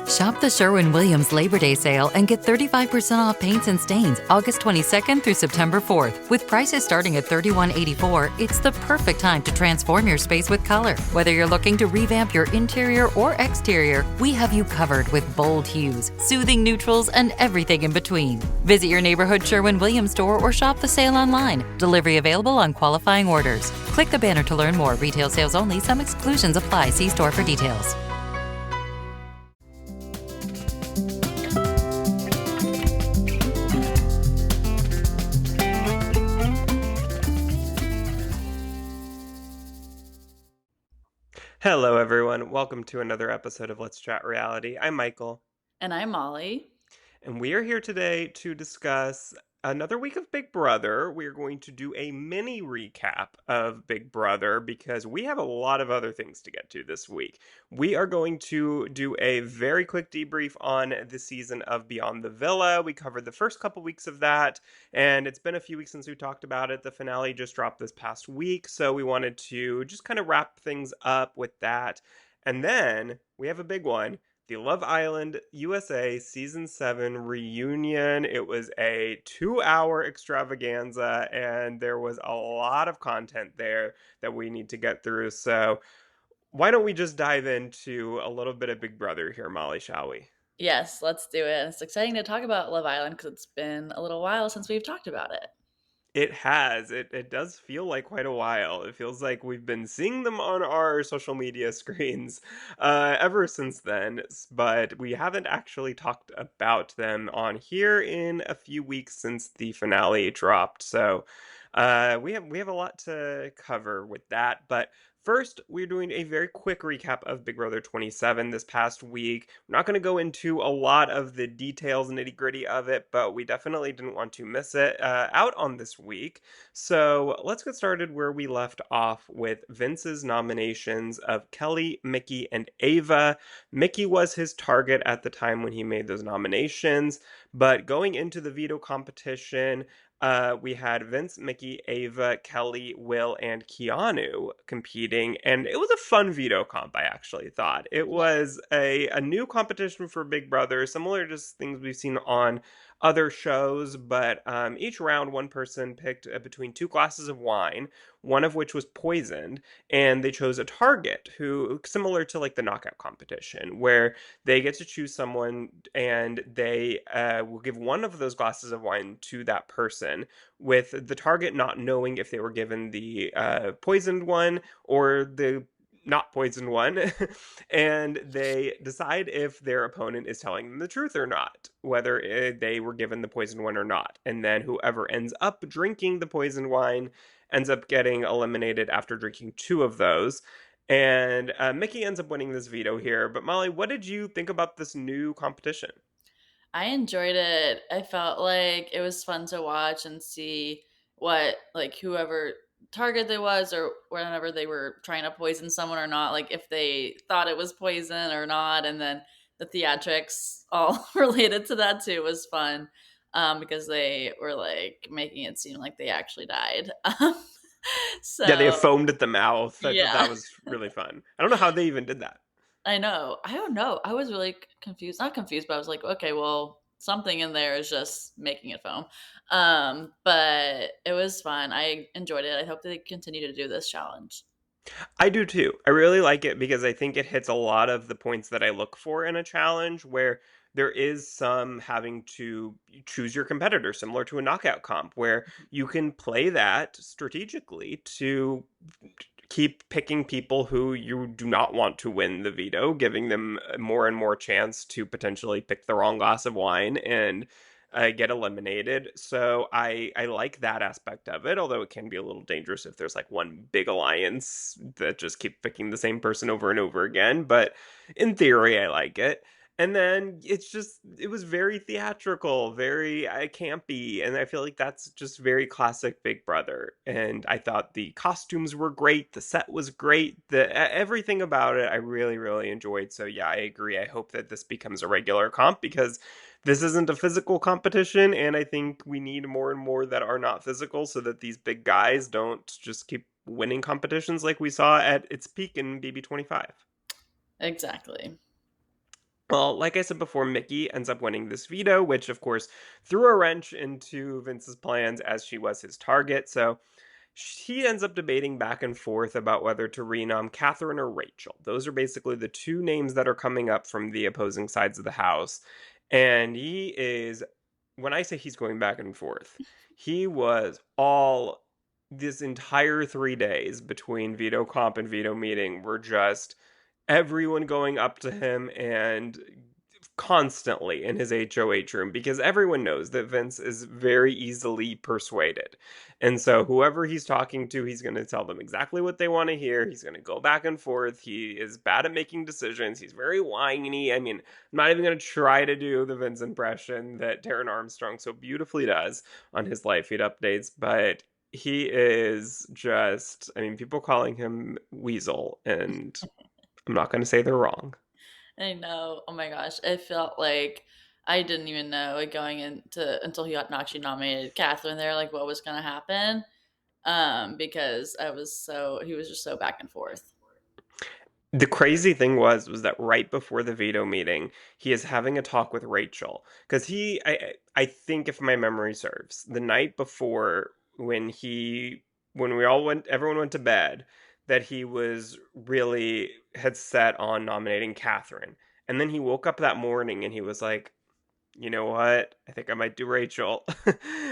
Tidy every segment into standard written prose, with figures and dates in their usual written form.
Shop the Sherwin-Williams Labor Day sale and get 35% off paints and stains August 22nd through September 4th. With prices starting at $31.84, it's the perfect time to transform your space with color. Whether you're looking to revamp your interior or exterior, we have you covered with bold hues, soothing neutrals, and everything in between. Visit your neighborhood Sherwin-Williams store or shop the sale online. Delivery available on qualifying orders. Click the banner to learn more. Retail sales only. Some exclusions apply. See store for details. Hello, everyone. Welcome to another episode of Let's Chat Reality. I'm Michael, And I'm Molly. and we are here today to discuss another week of Big Brother. We are going to do a mini recap of Big Brother because we have a lot of other things to get to this week. We are going to do a very quick debrief on the season of Beyond the Villa. We covered the first couple weeks of that, and it's been a few weeks since we talked about it. The finale just dropped this past week, so we wanted to just kind of wrap things up with that. And then we have a big one, the Love Island USA Season 7 reunion. It was a 2-hour extravaganza, and there was a lot of content there that we need to get through. So, why don't we just dive into a little bit of Big Brother here, Molly, shall we? Yes, let's do it. It's exciting to talk about Love Island because it's been a little while since we've talked about it. It has. It does feel like quite a while. It feels like we've been seeing them on our social media screens ever since then, but we haven't actually talked about them on here in a few weeks since the finale dropped. So we have a lot to cover with that, but first, we're doing a very quick recap of Big Brother 27 this past week. We're not going to go into a lot of the details, nitty gritty of it, but we definitely didn't want to miss it out on this week. So let's get started where we left off with Vince's nominations of Kelly, Michie, and Ava. Michie was his target at the time when he made those nominations, but going into the veto competition, we had Vince, Michie, Ava, Kelly, Will, and Keanu competing, and it was a fun veto comp, I actually thought. It Yeah. was a new competition for Big Brother, similar to things we've seen on other shows, but each round one person picked between two glasses of wine, one of which was poisoned, and they chose a target who, similar to like the knockout competition, where they get to choose someone and they will give one of those glasses of wine to that person, with the target not knowing if they were given the poisoned one or the not poisoned one. And they decide if their opponent is telling them the truth or not, whether they were given the poisoned one or not. And then whoever ends up drinking the poisoned wine ends up getting eliminated after drinking two of those. And Michie ends up winning this veto here. But Molly, what did you think about this new competition? I enjoyed it. I felt like it was fun to watch and see what, like, whoever target they was or whenever they were trying to poison someone or not, like, if they thought it was poison or not. And then the theatrics all related to that too was fun because they were, like, making it seem like they actually died. Yeah, they have So, foamed at the mouth. I thought yeah. that was really fun. I don't know how they even did that. I know. I don't know. I was really confused. Not confused, but I was like, okay, well, something in there is just making it foam. But it was fun. I enjoyed it. I hope they continue to do this challenge. I do too. I really like it because I think it hits a lot of the points that I look for in a challenge where there is some having to choose your competitor, similar to a knockout comp, where you can play that strategically to keep picking people who you do not want to win the veto, giving them more and more chance to potentially pick the wrong glass of wine and get eliminated. So I like that aspect of it, although it can be a little dangerous if there's like one big alliance that just keep picking the same person over and over again. But in theory, I like it. And then it was very theatrical, very campy. And I feel like that's just very classic Big Brother. And I thought the costumes were great. The set was great. Everything about it, I really, really enjoyed. So yeah, I agree. I hope that this becomes a regular comp because this isn't a physical competition. And I think we need more and more that are not physical so that these big guys don't just keep winning competitions like we saw at its peak in BB25. Exactly. Well, like I said before, Mickey ends up winning this veto, which of course threw a wrench into Vince's plans as she was his target. So he ends up debating back and forth about whether to renom Catherine or Rachel. Those are basically the two names that are coming up from the opposing sides of the house. And he is, when I say he's going back and forth, he was all this entire 3 days between veto comp and veto meeting were just everyone going up to him and constantly in his HOH room because everyone knows that Vince is very easily persuaded. And so whoever he's talking to, he's going to tell them exactly what they want to hear. He's going to go back and forth. He is bad at making decisions. He's very whiny. I mean, I'm not even going to try to do the Vince impression that Darren Armstrong so beautifully does on his live feed updates, but he is just, I mean, people calling him Weasel, and I'm not going to say they're wrong. I know. Oh my gosh. I felt like I didn't even know, like, going into until he got actually nominated Catherine there, like what was gonna happen. Because he was just so back and forth. The crazy thing was that right before the veto meeting, he is having a talk with Rachel because I think if my memory serves, the night before when we all went everyone went to bed, that he was really had set on nominating Catherine, and then he woke up that morning and he was like, you know what? I think I might do Rachel.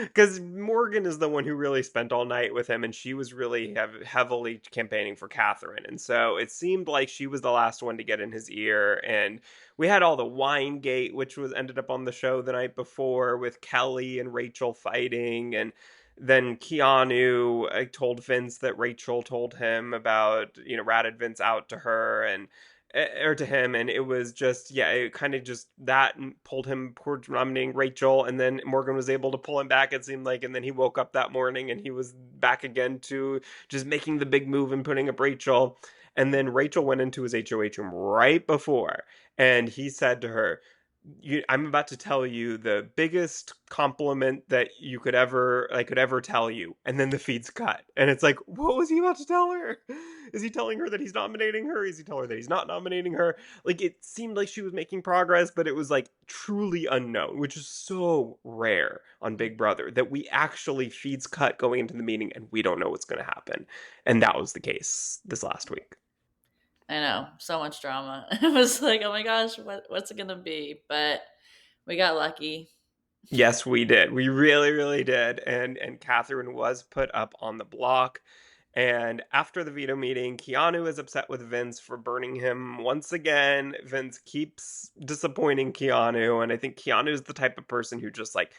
Because Morgan is the one who really spent all night with him, and she was really heavily campaigning for Catherine. And so it seemed like she was the last one to get in his ear. And we had all the wine gate, which was ended up on the show the night before with Kelly and Rachel fighting. And then Keanu told Vince that Rachel told him about, ratted Vince out to her. And or to him, and it was just, yeah, it kind of just that pulled him towards nominating Rachel, and then Morgan was able to pull him back, it seemed like, and then he woke up that morning and he was back again to just making the big move and putting up Rachel. And then Rachel went into his HOH room right before, and he said to her, I'm about to tell you the biggest compliment that I could ever tell you. And then the feed's cut. And it's like, what was he about to tell her? Is he telling her that he's nominating her? Is he telling her that he's not nominating her? Like, it seemed like she was making progress, but it was like truly unknown, which is so rare on Big Brother that we actually feeds cut going into the meeting and we don't know what's going to happen. And that was the case this last week. I know, so much drama. It was like, oh my gosh, what's it gonna be? But we got lucky. Yes, we did. We really, really did. And Catherine was put up on the block. And after the veto meeting, Keanu is upset with Vince for burning him once again. Vince keeps disappointing Keanu, and I think Keanu is the type of person who just like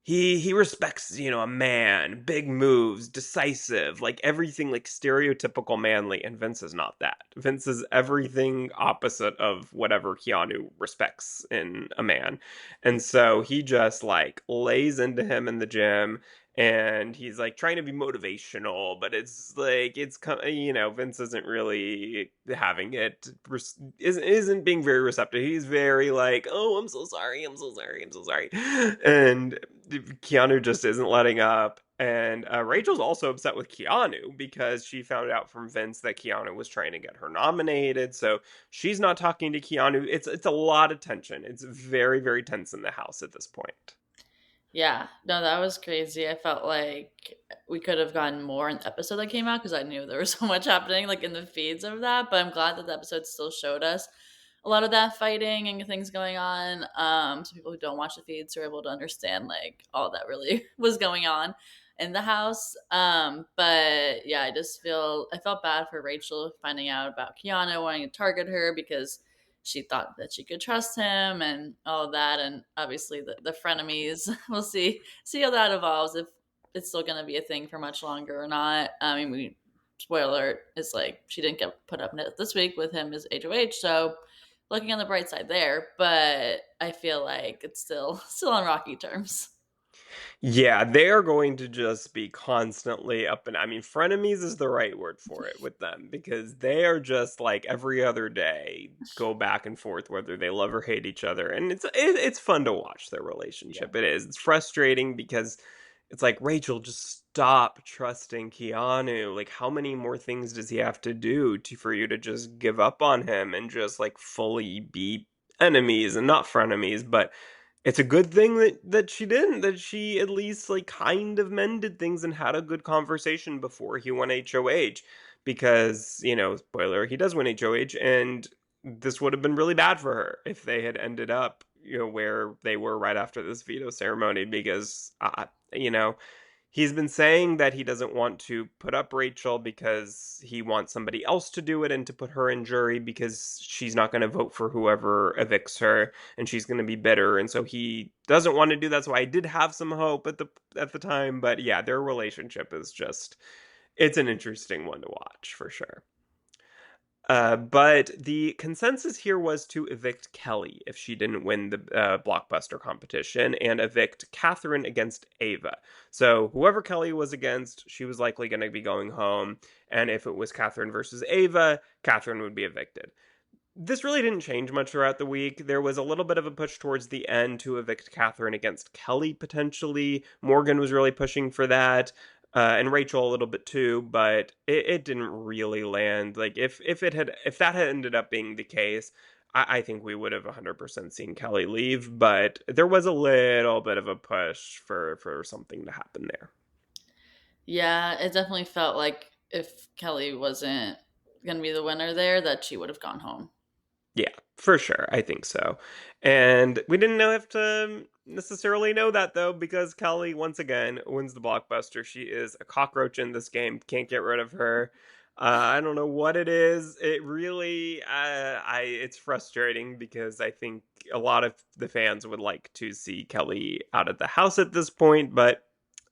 he respects, a man, big moves, decisive, like everything like stereotypical manly, and Vince is not that. Vince is everything opposite of whatever Keanu respects in a man. And so he just like lays into him in the gym, and he's like trying to be motivational, but it's like Vince isn't really having it, isn't being very receptive. He's very like, oh, I'm so sorry, I'm so sorry, I'm so sorry. And Keanu just isn't letting up. And Rachel's also upset with Keanu because she found out from Vince that Keanu was trying to get her nominated. So she's not talking to Keanu. It's a lot of tension. It's very, very tense in the house at this point. Yeah, no, that was crazy. I felt like we could have gotten more in the episode that came out because I knew there was so much happening, like in the feeds of that. But I'm glad that the episode still showed us a lot of that fighting and things going on. So people who don't watch the feeds are able to understand like all that really was going on in the house. But yeah, I felt bad for Rachel finding out about Kiana wanting to target her because she thought that she could trust him and all of that. And obviously the frenemies, we'll see how that evolves, if it's still going to be a thing for much longer or not. I mean, spoiler alert, is like she didn't get put up this week with him as HOH, so looking on the bright side there. But I feel like it's still on rocky terms. Yeah, they are going to just be constantly up and I mean, frenemies is the right word for it with them because they are just like every other day go back and forth whether they love or hate each other, and it's fun to watch their relationship. Yeah. It is. It's frustrating because it's like, Rachel, just stop trusting Keanu. Like, how many more things does he have to do for you to just give up on him and just like fully be enemies and not frenemies, but it's a good thing that she didn't, that she at least like kind of mended things and had a good conversation before he won HOH. Because, spoiler, he does win HOH, and this would have been really bad for her if they had ended up, where they were right after this veto ceremony, because he's been saying that he doesn't want to put up Rachel because he wants somebody else to do it and to put her in jury because she's not going to vote for whoever evicts her and she's going to be bitter. And so he doesn't want to do that. So I did have some hope at the time, but yeah, their relationship is just, it's an interesting one to watch for sure. But the consensus here was to evict Kelly if she didn't win the blockbuster competition, and evict Catherine against Ava. So whoever Kelly was against, she was likely going to be going home. And if it was Catherine versus Ava, Catherine would be evicted. This really didn't change much throughout the week. There was a little bit of a push towards the end to evict Catherine against Kelly, potentially. Morgan was really pushing for that. And Rachel a little bit too, but it didn't really land. Like if that had ended up being the case, I think we would have 100% seen Kelly leave. But there was a little bit of a push for something to happen there. Yeah, it definitely felt like if Kelly wasn't going to be the winner there, that she would have gone home. Yeah, for sure. I think so. And we didn't have to necessarily know that though, because Kelly once again wins the blockbuster. She is a cockroach in this game. Can't get rid of her. I don't know what it is. It really, it's frustrating because I think a lot of the fans would like to see Kelly out of the house at this point, but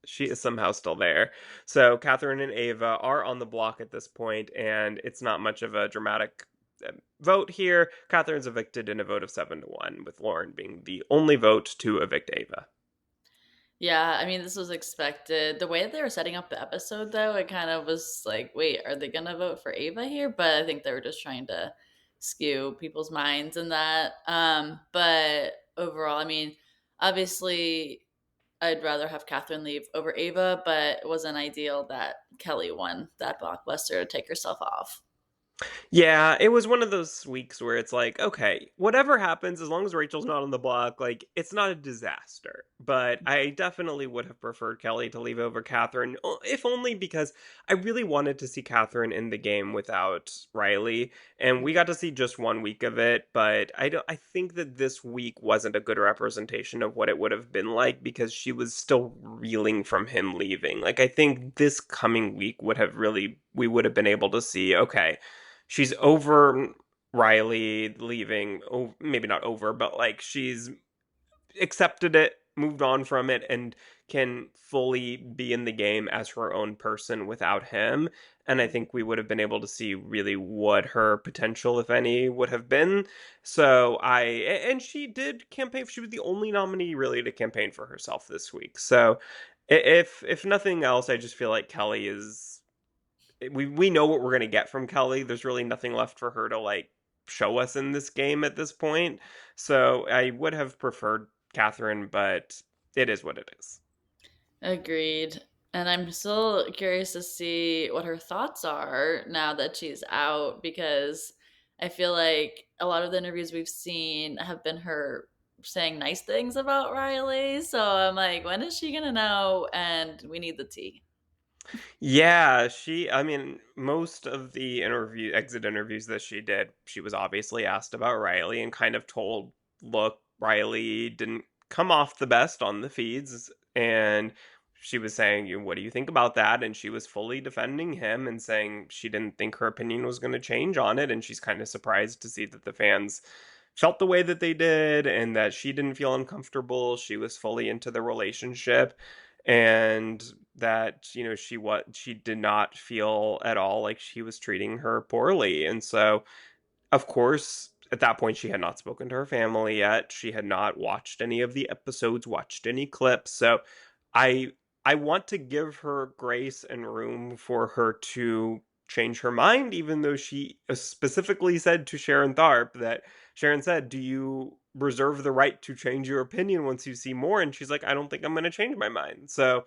she is somehow still there. So Catherine and Ava are on the block at this point, and it's not much of a dramatic vote here. Catherine's evicted in a vote of 7-1, with Lauren being the only vote to evict Ava. Yeah, I mean, this was expected. The way that they were setting up the episode, though, it kind of was like, wait, are they going to vote for Ava here? But I think they were just trying to skew people's minds in that. But overall, I mean, obviously, I'd rather have Catherine leave over Ava, but it wasn't ideal that Kelly won that blockbuster to take herself off. Yeah, it was one of those weeks where it's like, okay, whatever happens, as long as Rachel's not on the block, like, it's not a disaster. But I definitely would have preferred Kelly to leave over Catherine, if only because I really wanted to see Catherine in the game without Riley. And we got to see just 1 week of it, but I think that this week wasn't a good representation of what it would have been like because she was still reeling from him leaving. Like, I think this coming week we would have been able to see, okay, she's over Riley leaving. Oh, maybe not over, but like she's accepted it, moved on from it, and can fully be in the game as her own person without him. And I think we would have been able to see really what her potential, if any, would have been. And she did campaign. She was the only nominee really to campaign for herself this week. So if nothing else, I just feel like Kelly is, we know what we're going to get from Kelly. There's really nothing left for her to like show us in this game at this point. So I would have preferred Catherine, but it is what it is. Agreed. And I'm still curious to see what her thoughts are now that she's out, because I feel like a lot of the interviews we've seen have been her saying nice things about Riley. So I'm like, when is she going to know? And we need the tea. Yeah, I mean, most of the exit interviews that she did, she was obviously asked about Riley and kind of told, look, Riley didn't come off the best on the feeds. And she was saying, what do you think about that? And she was fully defending him and saying she didn't think her opinion was going to change on it. And she's kind of surprised to see that the fans felt the way that they did and that she didn't feel uncomfortable. She was fully into the relationship, and that she did not feel at all like she was treating her poorly. And so of course at that point she had not spoken to her family yet. She had not watched any of the episodes, watched any clips. So I want to give her grace and room for her to change her mind, even though she specifically said to Sharon Tharp that Sharon said, do you reserve the right to change your opinion once you see more? And she's like, I don't think I'm going to change my mind. So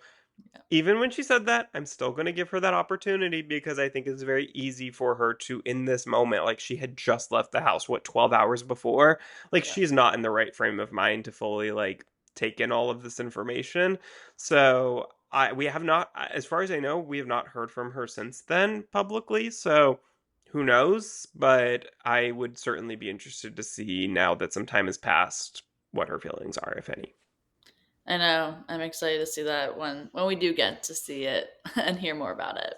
Yeah. Even when she said that, I'm still going to give her that opportunity because I think it's very easy for her to, in this moment, like she had just left the house, what, 12 hours before? Like Yeah. she's not in the right frame of mind to fully like take in all of this information. So we have not, as far as I know, we have not heard from her since then publicly. So who knows? But I would certainly be interested to see now that some time has passed what her feelings are, if any. I know. I'm excited to see that when we do get to see it and hear more about it.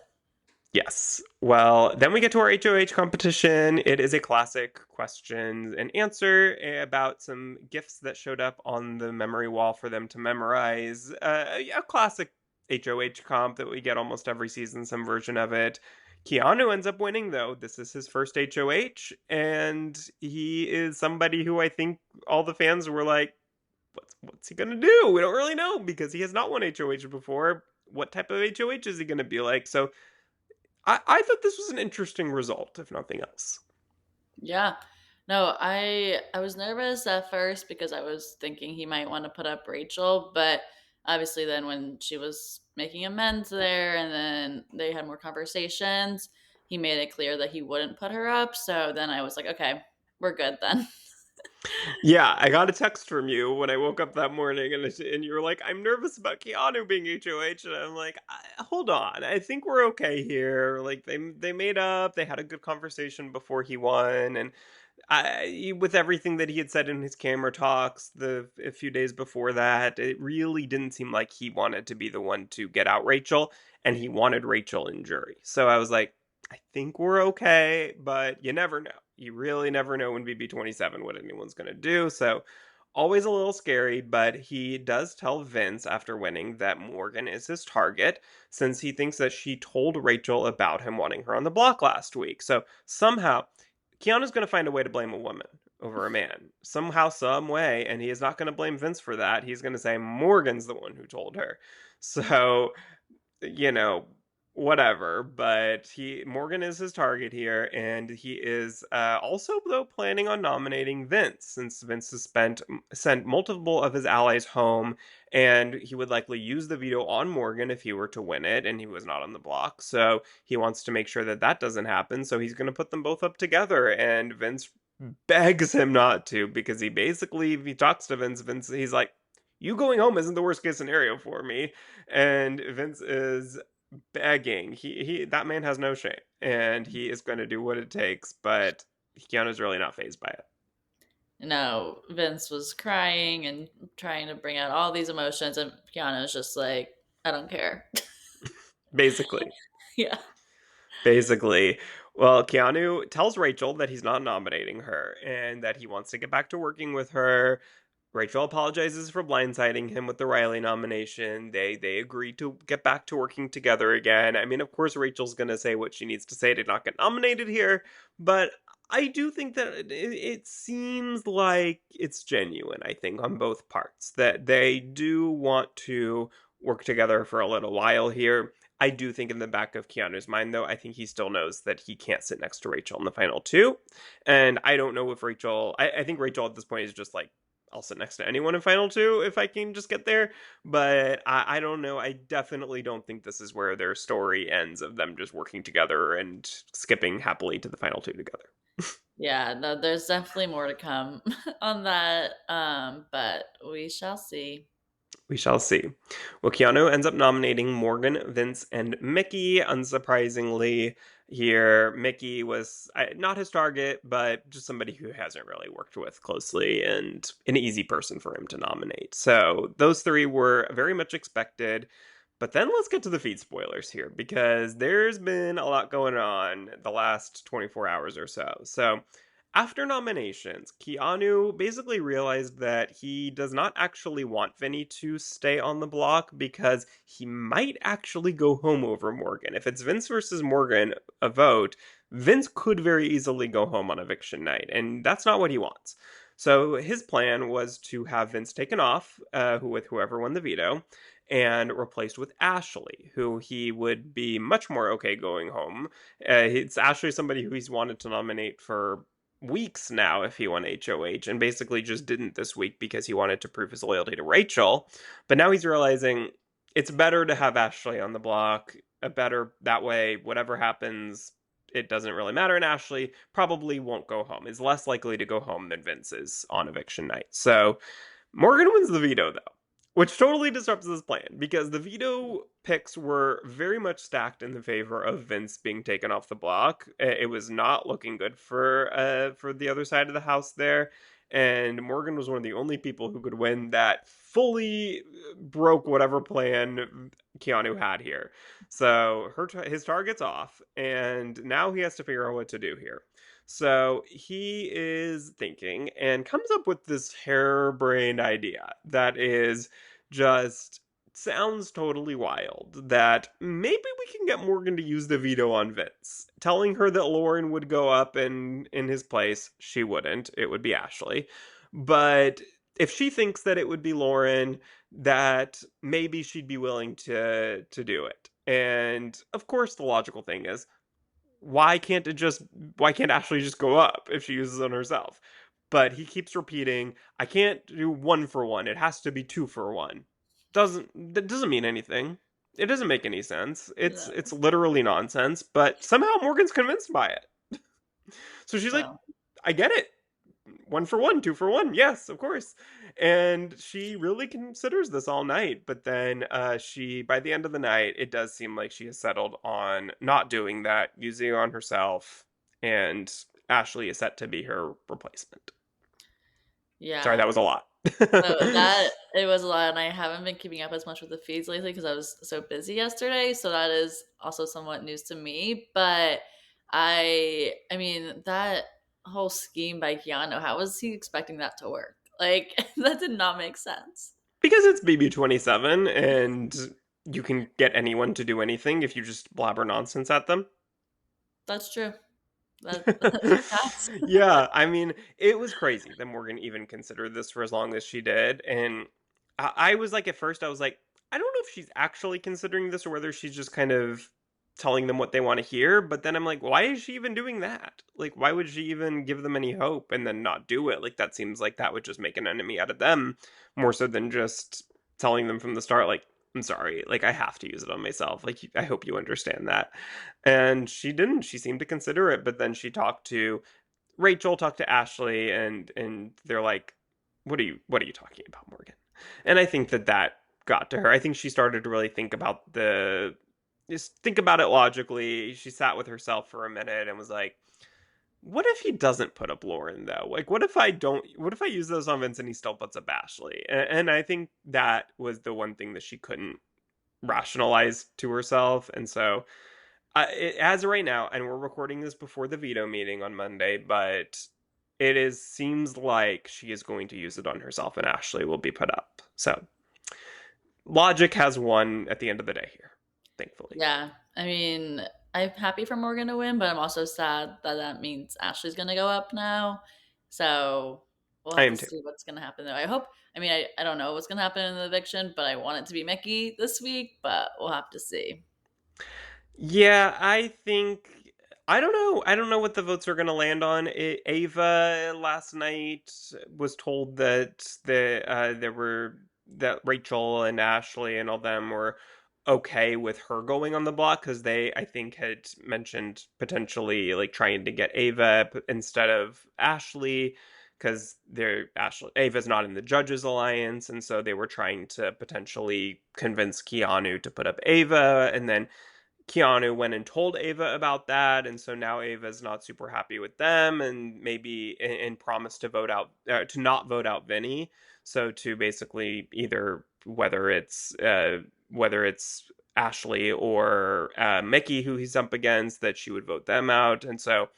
Yes. Well, then we get to our HOH competition. It is a classic question and answer about some gifts that showed up on the memory wall for them to memorize. A classic HOH comp that we get almost every season, some version of it. Keanu ends up winning, though. This is his first HOH, and he is somebody who I think all the fans were like, what's he gonna do? We don't really know because he has not won HOH before. What type of HOH is he gonna be like? So I thought this was an interesting result, if nothing else. Yeah. No, I was nervous at first because I was thinking he might want to put up Rachel, but obviously then when she was making amends there and then they had more conversations, he made it clear that he wouldn't put her up. So then I was like, okay, we're good then. Yeah, I got a text from you when I woke up that morning, and you were like, "I'm nervous about Keanu being HOH," and I'm like, "Hold on, I think we're okay here." Like they made up, they had a good conversation before he won, and with everything that he had said in his camera talks a few days before that, it really didn't seem like he wanted to be the one to get out Rachel, and he wanted Rachel in jury. So I was like, I think we're okay, but you never know. You really never know when BB27 what anyone's going to do. So always a little scary, but he does tell Vince after winning that Morgan is his target since he thinks that she told Rachel about him wanting her on the block last week. So somehow Keanu's going to find a way to blame a woman over a man. Somehow, some way, and he is not going to blame Vince for that. He's going to say Morgan's the one who told her. So, you know, whatever, but he Morgan is his target here, and he is also though planning on nominating Vince since Vince has sent multiple of his allies home, and he would likely use the veto on Morgan if he were to win it and he was not on the block. So he wants to make sure that that doesn't happen, so he's going to put them both up together, and Vince begs him not to because he basically, if he talks to Vince, he's like, you going home isn't the worst case scenario for me. And Vince is begging. He that man has no shame, and he is going to do what it takes. But Keanu's really not phased by it. No, Vince was crying and trying to bring out all these emotions, and Keanu's just like, I don't care. Basically, Yeah. basically. Well, Keanu tells Rachel that he's not nominating her and that he wants to get back to working with her. Rachel apologizes for blindsiding him with the Riley nomination. They agree to get back to working together again. I mean, of course, Rachel's gonna say what she needs to say to not get nominated here, but I do think that it seems like it's genuine. I think on both parts that they do want to work together for a little while here. I do think in the back of Keanu's mind, though, I think he still knows that he can't sit next to Rachel in the final two. And I don't know if Rachel, I think Rachel at this point is just like, I'll sit next to anyone in Final Two if I can just get there. But I don't know. I definitely don't think this is where their story ends of them just working together and skipping happily to the Final Two together. Yeah, no, there's definitely more to come on that. But we shall see. We shall see. Well, Keanu ends up nominating Morgan, Vince, and Mickey. Unsurprisingly, here, Mickey was not his target, but just somebody who hasn't really worked with closely and an easy person for him to nominate. So those three were very much expected. But then let's get to the feed spoilers here because there's been a lot going on the last 24 hours or so. So after nominations, Keanu basically realized that he does not actually want Vinny to stay on the block because he might actually go home over Morgan. If it's Vince versus Morgan, a vote, Vince could very easily go home on eviction night, and that's not what he wants. So his plan was to have Vince taken off with whoever won the veto and replaced with Ashley, who he would be much more okay going home. It's Ashley, somebody who he's wanted to nominate for weeks now if he won HOH, and basically just didn't this week because he wanted to prove his loyalty to Rachel. But now he's realizing it's better to have Ashley on the block. A better that way, whatever happens, it doesn't really matter. And Ashley probably won't go home. Is less likely to go home than Vince is on eviction night. So Morgan wins the veto though, which totally disrupts this plan because the veto picks were very much stacked in the favor of Vince being taken off the block. It was not looking good for the other side of the house there, and Morgan was one of the only people who could win that fully broke whatever plan Keanu had here. So his target's off, and now he has to figure out what to do here. So he is thinking and comes up with this harebrained idea that is just sounds totally wild. That maybe we can get Morgan to use the veto on Vince, telling her that Lauren would go up in his place. She wouldn't. It would be Ashley. But if she thinks that it would be Lauren, that maybe she'd be willing to do it. And of course, the logical thing is why can't Ashley just go up if she uses it on herself? But he keeps repeating, I can't do 1-for-1. It has to be 2-for-1. That doesn't mean anything. It doesn't make any sense. It's No. literally nonsense, but somehow Morgan's convinced by it. So she's like, Well, I get it. 1-for-1, 2-for-1. Yes, of course. And she really considers this all night. But then by the end of the night, it does seem like she has settled on not doing that, using it on herself. And Ashley is set to be her replacement. Sorry, yeah. that was a lot. So that it was a lot, and I haven't been keeping up as much with the feeds lately because I was so busy yesterday. So that is also somewhat news to me. But I mean, that whole scheme by Keanu, how was he expecting that to work? Like that did not make sense. Because it's BB-27 and you can get anyone to do anything if you just blabber nonsense at them. That's true. That's facts. Yeah, I mean, it was crazy that Morgan even considered this for as long as she did. And I was like, at first, I was like, I don't know if she's actually considering this or whether she's just kind of telling them what they want to hear. But then I'm like, why is she even doing that? Like, why would she even give them any hope and then not do it? Like, that seems like that would just make an enemy out of them more so than just telling them from the start, like, I'm sorry, like, I have to use it on myself. Like, I hope you understand that. And she didn't. She seemed to consider it, but then she talked to Rachel, talked to Ashley, and they're like, what are you talking about, Morgan?" And I think that got to her. I think she started to really just think about it logically. She sat with herself for a minute and was like, "What if he doesn't put up Lauren though? Like, what if I don't? What if I use those on Vince and he still puts up Ashley?" And I think that was the one thing that she couldn't rationalize to herself, and so as of right now, and we're recording this before the veto meeting on Monday, but seems like she is going to use it on herself, and Ashley will be put up. So logic has won at the end of the day here, thankfully. Yeah, I mean, I'm happy for Morgan to win, but I'm also sad that that means Ashley's gonna go up now. So we'll I have to am too. see what's gonna happen there. I hope. I mean, I don't know what's gonna happen in the eviction, but I want it to be Mickey this week. But we'll have to see. Yeah, I think I don't know. I don't know what the votes are going to land on. Ava last night was told that there were that Rachel and Ashley and all them were okay with her going on the block because they I think had mentioned potentially like trying to get Ava instead of Ashley because they're Ashley Ava's not in the Judges Alliance, and so they were trying to potentially convince Keanu to put up Ava, and then Keanu went and told Ava about that, and so now Ava's not super happy with them, and maybe and promised to to not vote out Vinny. So to basically either whether it's Ashley or Mickey who he's up against, that she would vote them out, and so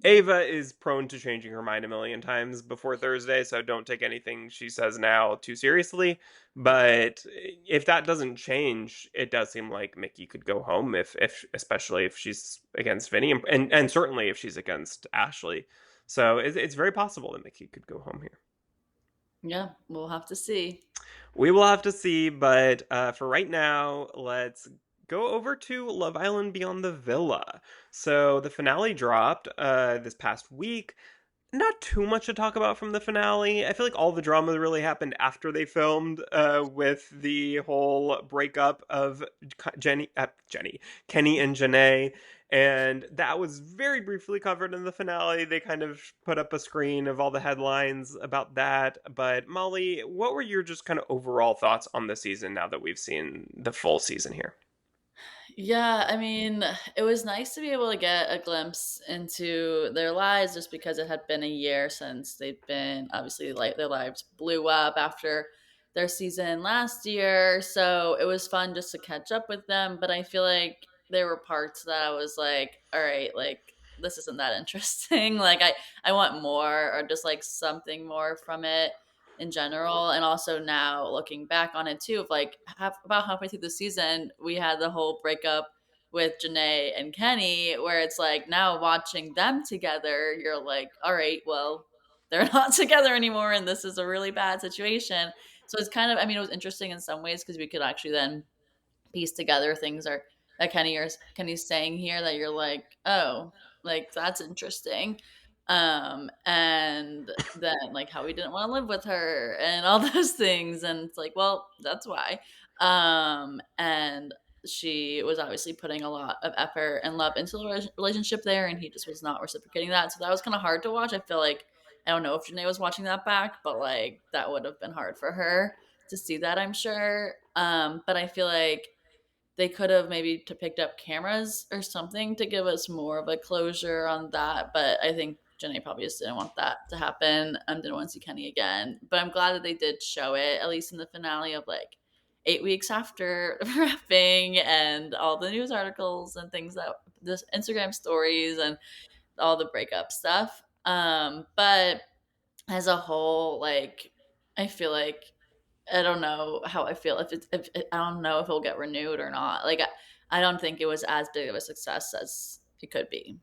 Ava is prone to changing her mind a million times before Thursday, so don't take anything she says now too seriously. But if that doesn't change, it does seem like Mickey could go home if especially if she's against Vinny, and certainly if she's against Ashley. So it's very possible that Mickey could go home here. Yeah, we'll have to see. We will have to see, but for right now, let's go over to Love Island Beyond the Villa. So the finale dropped this past week. Not too much to talk about from the finale. I feel like all the drama really happened after they filmed, with the whole breakup of Kenny and Janae, and that was very briefly covered in the finale. They kind of put up a screen of all the headlines about that. But Molly, what were your just kind of overall thoughts on the season now that we've seen the full season here? Yeah, I mean, it was nice to be able to get a glimpse into their lives just because it had been a year since they'd been obviously like their lives blew up after their season last year. So it was fun just to catch up with them. But I feel like there were parts that I was like, all right, like this isn't that interesting. Like I want more or just like something more from it in general. And also now looking back on it too, of like about halfway through the season, we had the whole breakup with Janae and Kenny, where it's like now watching them together, you're like, all right, well, they're not together anymore, and this is a really bad situation. So it's kind of, I mean, it was interesting in some ways because we could actually then piece together things are that Kenny's saying here that you're like, oh, like that's interesting. And then like how he didn't want to live with her and all those things. And it's like, well, that's why. And she was obviously putting a lot of effort and love into the relationship there, and he just was not reciprocating that. So that was kind of hard to watch. I feel like I don't know if Janae was watching that back, but like that would have been hard for her to see that, I'm sure. But I feel like they could have maybe picked up cameras or something to give us more of a closure on that. But I think Jenny probably just didn't want that to happen. Didn't want to see Kenny again. But I'm glad that they did show it, at least in the finale of like 8 weeks after wrapping and all the news articles and things that the Instagram stories and all the breakup stuff. But as a whole, like I feel like I don't know how I feel if I don't know if it'll get renewed or not. Like I don't think it was as big of a success as it could be.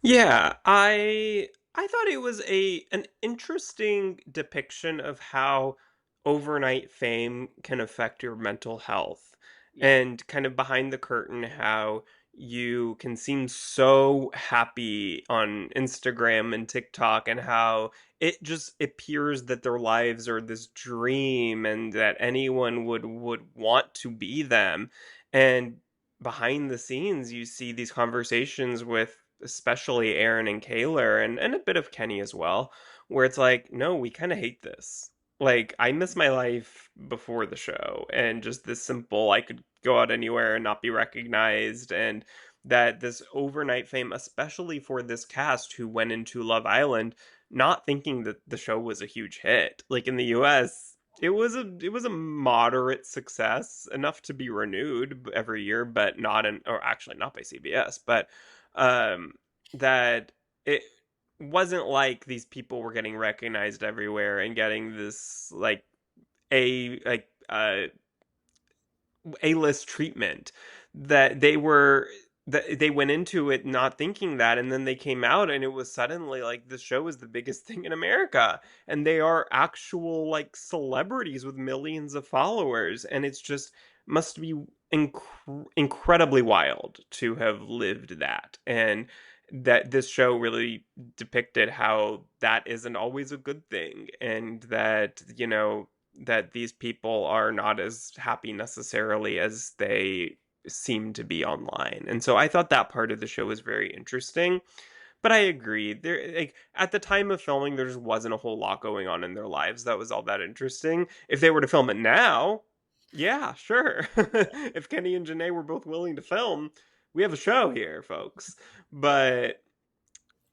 Yeah, I thought it was a an interesting depiction of how overnight fame can affect your mental health, Yeah. and kind of behind the curtain how you can seem so happy on Instagram and TikTok, and how it just appears that their lives are this dream and that anyone would want to be them. And behind the scenes you see these conversations with especially Aaron and Kaylor, and a bit of Kenny as well, where it's like, no, we kind of hate this. Like, I miss my life before the show, and just this simple, I could go out anywhere and not be recognized, and that this overnight fame, especially for this cast who went into Love Island not thinking that the show was a huge hit. Like in the US, it was a moderate success, enough to be renewed every year, but not in, or actually not by CBS, but um that it wasn't like these people were getting recognized everywhere and getting this like a like A-list treatment, that they went into it not thinking that, and then they came out and it was suddenly like the show is the biggest thing in America, and they are actual like celebrities with millions of followers, and it's just must be incredibly wild to have lived that, and that this show really depicted how that isn't always a good thing, and that that these people are not as happy necessarily as they seem to be online. And so I thought that part of the show was very interesting. But I agree. There like at the time of filming there just wasn't a whole lot going on in their lives that was all that interesting. If they were to film it now, yeah, sure. If Kenny and Janae were both willing to film, we have a show here, folks. But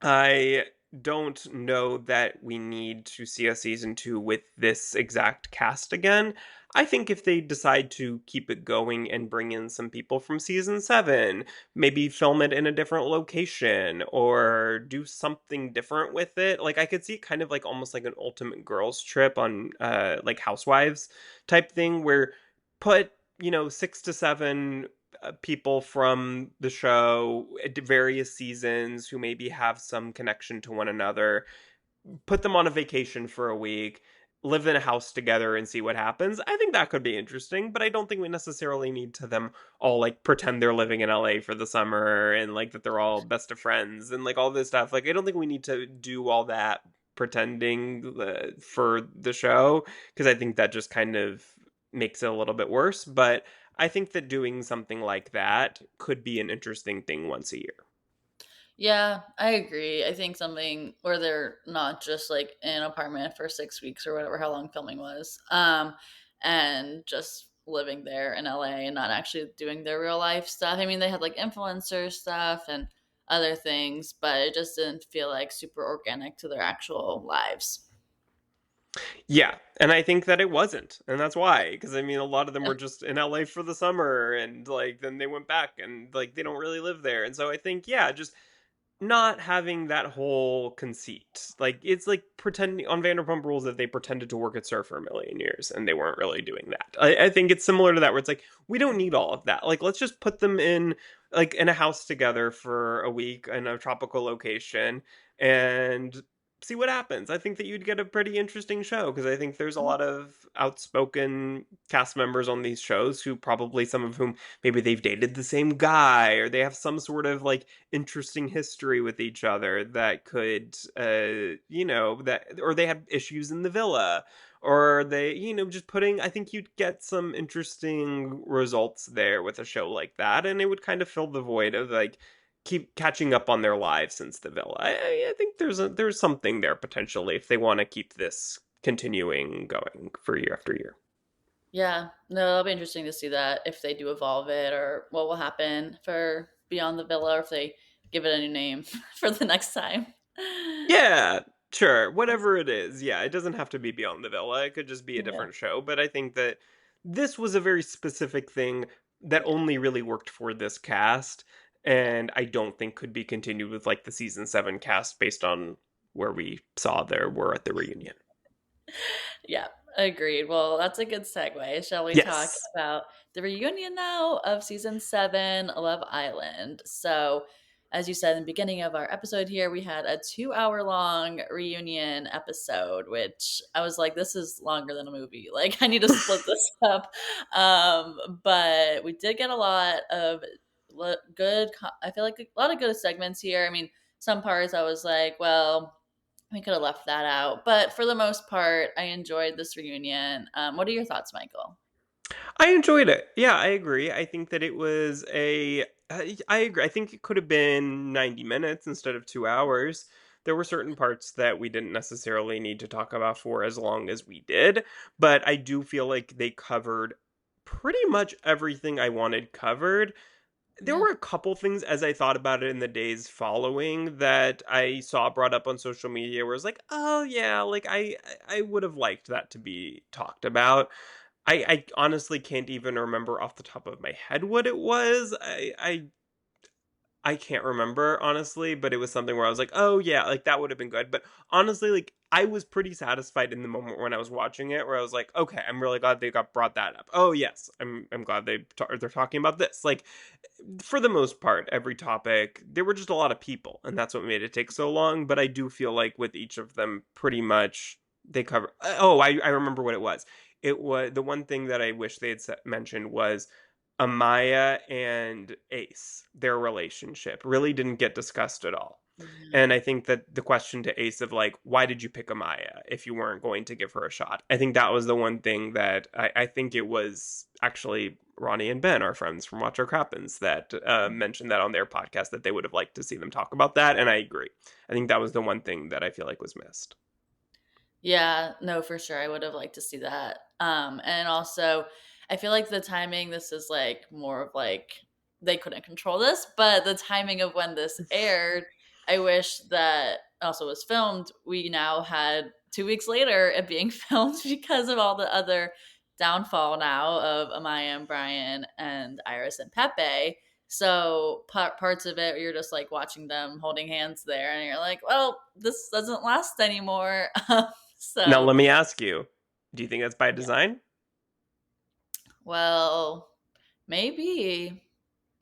I don't know that we need to see a season two with this exact cast again. I think if they decide to keep it going and bring in some people from season seven, maybe film it in a different location or do something different with it. Like I could see kind of like almost like an ultimate girls trip on like Housewives type thing, where put, 6 to 7 people from the show at various seasons who maybe have some connection to one another, put them on a vacation for a week, live in a house together and see what happens. I think that could be interesting, but I don't think we necessarily need to them all like pretend they're living in LA for the summer and like that they're all best of friends and like all this stuff. Like I don't think we need to do all that pretending for the show because I think that just kind of makes it a little bit worse, but I think that doing something like that could be an interesting thing once a year. Yeah, I agree. I think something where they're not just like in an apartment for 6 weeks or whatever, how long filming was, and just living there in LA and not actually doing their real life stuff. I mean, they had like influencer stuff and other things, but it just didn't feel like super organic to their actual lives. Yeah, and I think that it wasn't, and that's why. Because I mean, a lot of them were just in LA for the summer, and like then they went back, and like they don't really live there, and so I think yeah, just not having that whole conceit. Like it's like pretending on Vanderpump Rules that they pretended to work at Surf for a million years, and they weren't really doing that. I think it's similar to that, where it's like we don't need all of that. Like let's just put them in like in a house together for a week in a tropical location, and see what happens. I think that you'd get a pretty interesting show because I think there's a lot of outspoken cast members on these shows who probably some of whom maybe they've dated the same guy or they have some sort of like interesting history with each other that could that or they have issues in the villa or they just putting I think you'd get some interesting results there with a show like that and it would kind of fill the void of like keep catching up on their lives since the villa. I think there's something there potentially if they want to keep this continuing going for year after year. Yeah, no, it'll be interesting to see that if they do evolve it or what will happen for Beyond the Villa or if they give it a new name for the next time. Yeah, sure. Whatever it is. Yeah, it doesn't have to be Beyond the Villa. It could just be a Yeah, different show. But I think that this was a very specific thing that yeah. only really worked for this cast. And I don't think could be continued with like the season 7 cast based on where we saw there were at the reunion. Yeah, agreed. Well, that's a good segue. Shall we talk Yes. about the reunion now of season 7, Love Island? So, as you said in the beginning of our episode here, we had a 2 hour long reunion episode, which I was like, this is longer than a movie. Like, I need to split this up. But we did get a lot of I feel like a lot of good segments here. I mean, some parts I was like, well, we could have left that out. But for the most part, I enjoyed this reunion. What are your thoughts, Michael? I enjoyed it. Yeah, I agree. I think that it was a. I agree. I think it could have been 90 minutes instead of 2 hours. There were certain parts that we didn't necessarily need to talk about for as long as we did, but I do feel like they covered pretty much everything I wanted covered. There Yeah. were a couple things as I thought about it in the days following that I saw brought up on social media where I was like, oh yeah, like I would have liked that to be talked about. I honestly can't even remember off the top of my head what it was. I can't remember honestly, but it was something where I was like, "Oh yeah, like that would have been good." But honestly, like I was pretty satisfied in the moment when I was watching it, where I was like, "Okay, I'm really glad they got brought that up." Oh yes, I'm glad they're talking about this. Like for the most part, every topic there were just a lot of people, and that's what made it take so long. But I do feel like with each of them, pretty much they cover. Oh, I remember what it was. It was the one thing that I wish they had mentioned was Amaya and Ace, their relationship really didn't get discussed at all. Yeah. And I think that the question to Ace of like, why did you pick Amaya if you weren't going to give her a shot? I think that was the one thing that I think it was actually Ronnie and Ben, our friends from Watch Our Crappens, that mentioned that on their podcast that they would have liked to see them talk about that. And I agree. I think that was the one thing that I feel like was missed. Yeah, no, for sure. I would have liked to see that. And also, I feel like the timing, this is like more of like they couldn't control this, but the timing of when this aired, I wish that also was filmed. We now had 2 weeks later it being filmed because of all the other downfall now of Amaya and Brian and Iris and Pepe. So parts of it, you're just like watching them holding hands there, and you're like, well, this doesn't last anymore. Now, So, let me ask you, do you think that's by yeah. design? Well, maybe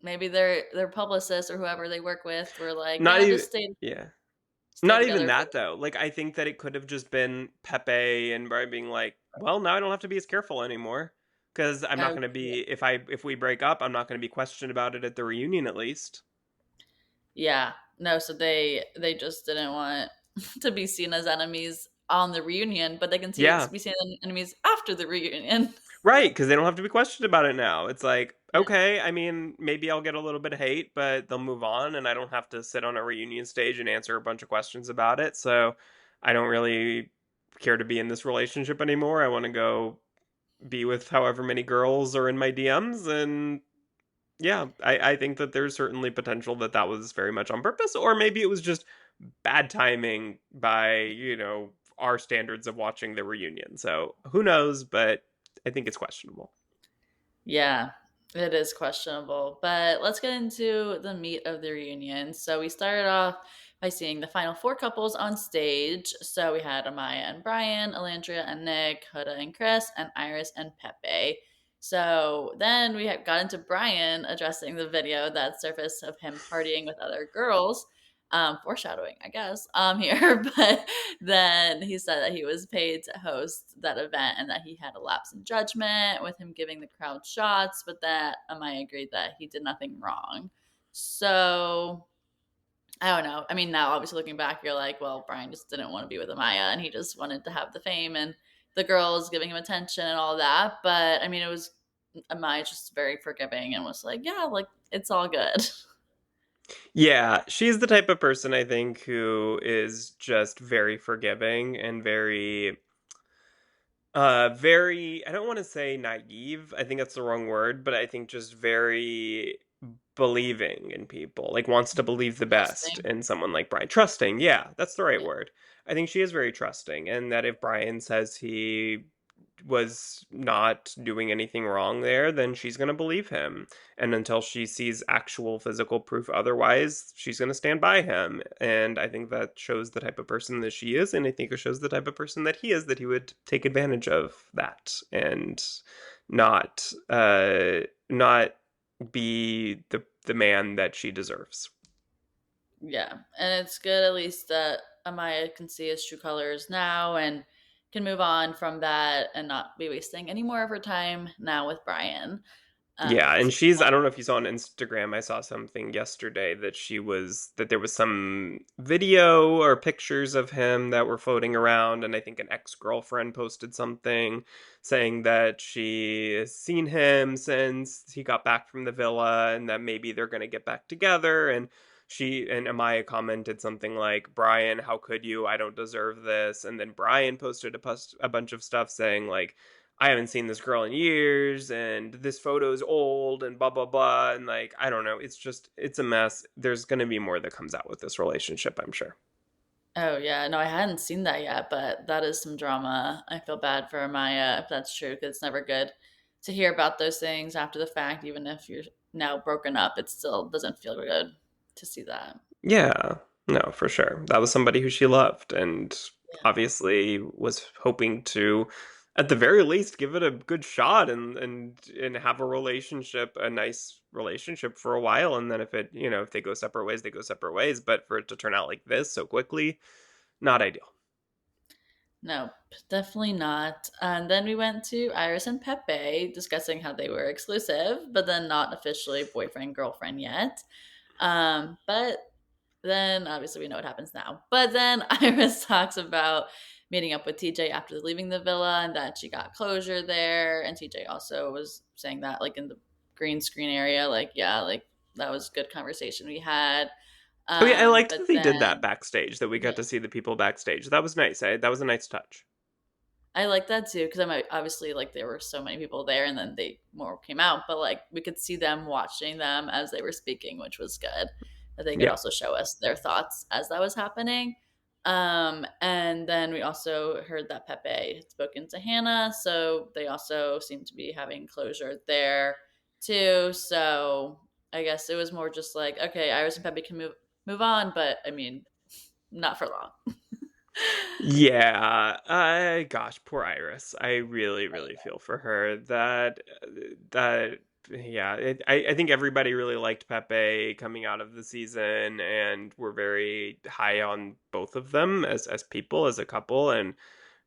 their publicist or whoever they work with were like, Not yeah, even, just stay. yeah. stay Not even together for that though. Like I think that it could have just been Pepe and Brian being like, "Well, now I don't have to be as careful anymore because I'm not oh going to be if we break up, I'm not going to be questioned about it at the reunion at least." yeah. No, so they just didn't want to be seen as enemies on the reunion, but they can Yeah. be seen as enemies after the reunion. Right, because they don't have to be questioned about it now. It's like, Yeah. okay, I mean, maybe I'll get a little bit of hate, but they'll move on, and I don't have to sit on a reunion stage and answer a bunch of questions about it. So I don't really care to be in this relationship anymore. I want to go be with however many girls are in my DMs. And yeah, I think that there's certainly potential that that was very much on purpose, or maybe it was just bad timing by, our standards of watching the reunion. So who knows, but I think it's questionable. Yeah, it is questionable. But let's get into the meat of the reunion. So we started off by seeing the final four couples on stage. So we had Amaya and Brian, Alandria and Nick, Huda and Chris, and Iris and Pepe. So then got into Brian addressing the video that surfaced of him partying with other girls. Foreshadowing, I guess, here. But then he said that he was paid to host that event and that he had a lapse in judgment with him giving the crowd shots, but that Amaya agreed that he did nothing wrong. So I don't know. I mean, now obviously looking back, you're like, well, Brian just didn't want to be with Amaya and he just wanted to have the fame and the girls giving him attention and all that. But I mean, it was Amaya just very forgiving and was like, yeah, like it's all good. Yeah, she's the type of person I think who is just very forgiving and very, I don't want to say naive. I think that's the wrong word, but I think just very believing in people. Like wants to believe the best Trusting. in someone like Brian. Trusting, yeah, that's the right Yeah. word. I think she is very trusting, and that if Brian says he was not doing anything wrong there, then she's going to believe him. And until she sees actual physical proof otherwise, she's going to stand by him. And I think that shows the type of person that she is. And I think it shows the type of person that he is, that he would take advantage of that and not be the man that she deserves. Yeah, and it's good at least that Amaya can see his true colors now and can move on from that and not be wasting any more of her time now with Brian. Yeah, and Because I don't know if you saw on Instagram, I saw something yesterday that there was some video or pictures of him that were floating around, and I think an ex-girlfriend posted something saying that she has seen him since he got back from the villa and that maybe they're going to get back together. And she and Amaya commented something like, "Brian, how could you? I don't deserve this." And then Brian posted a bunch of stuff saying like, "I haven't seen this girl in years and this photo's old and blah blah blah." And like, I don't know, it's a mess. There's going to be more that comes out with this relationship, I'm sure. oh yeah, no, I hadn't seen that yet, but that is some drama. I feel bad for Amaya if that's true, because it's never good to hear about those things after the fact. Even if you're now broken up, it still doesn't feel good to see that. Yeah. No, for sure. That was somebody who she loved and Yeah. obviously was hoping to at the very least give it a good shot and have a nice relationship for a while. And then if they go separate ways, they go separate ways. But for it to turn out like this so quickly, not ideal. No, definitely not. And then we went to Iris and Pepe discussing how they were exclusive, but then not officially boyfriend girlfriend yet. But then obviously we know what happens now. But then Iris talks about meeting up with TJ after leaving the villa and that she got closure there. And TJ also was saying that like in the green screen area, like yeah, like that was good conversation we had. Oh yeah, I liked But that they did that then backstage, that we got yeah, to see the people backstage. That was nice. That was a nice touch. I like that too because I'm obviously like there were so many people there, and then they more came out, but like we could see them watching them as they were speaking, which was good. That they could Yeah. also show us their thoughts as that was happening. And then we also heard that Pepe had spoken to Hannah, so they also seem to be having closure there too. So I guess it was more just like, okay, Iris and Pepe can move on, but I mean, not for long. Yeah, gosh, poor Iris. I really, really feel for her. That Yeah, I think everybody really liked Pepe coming out of the season, and we're very high on both of them as people, as a couple, and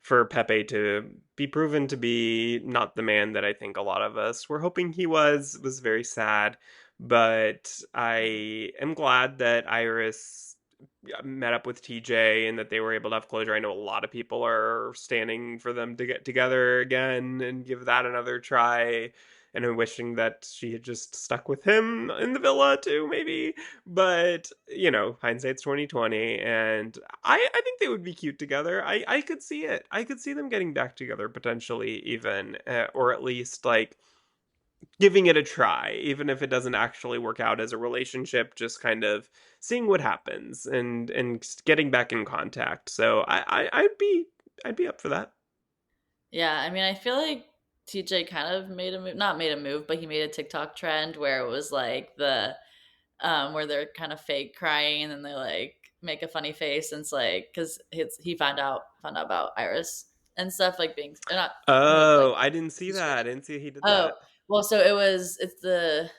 for Pepe to be proven to be not the man that I think a lot of us were hoping he was very sad. But I am glad that Iris met up with TJ and that they were able to have closure. I know a lot of people are standing for them to get together again and give that another try. And I'm wishing that she had just stuck with him in the villa too, maybe. But hindsight's 2020, and I think they would be cute together. I could see it. I could see them getting back together potentially, even, or at least like giving it a try, even if it doesn't actually work out as a relationship, just kind of seeing what happens and getting back in contact. So I'd be up for that. Yeah, I mean, I feel like TJ kind of made a move, not made a move, but he made a TikTok trend where it was like where they're kind of fake crying and then they like make a funny face and it's like because he found out about Iris and stuff like being or not like Oh, I didn't see that. I didn't see he did oh that. well so it's the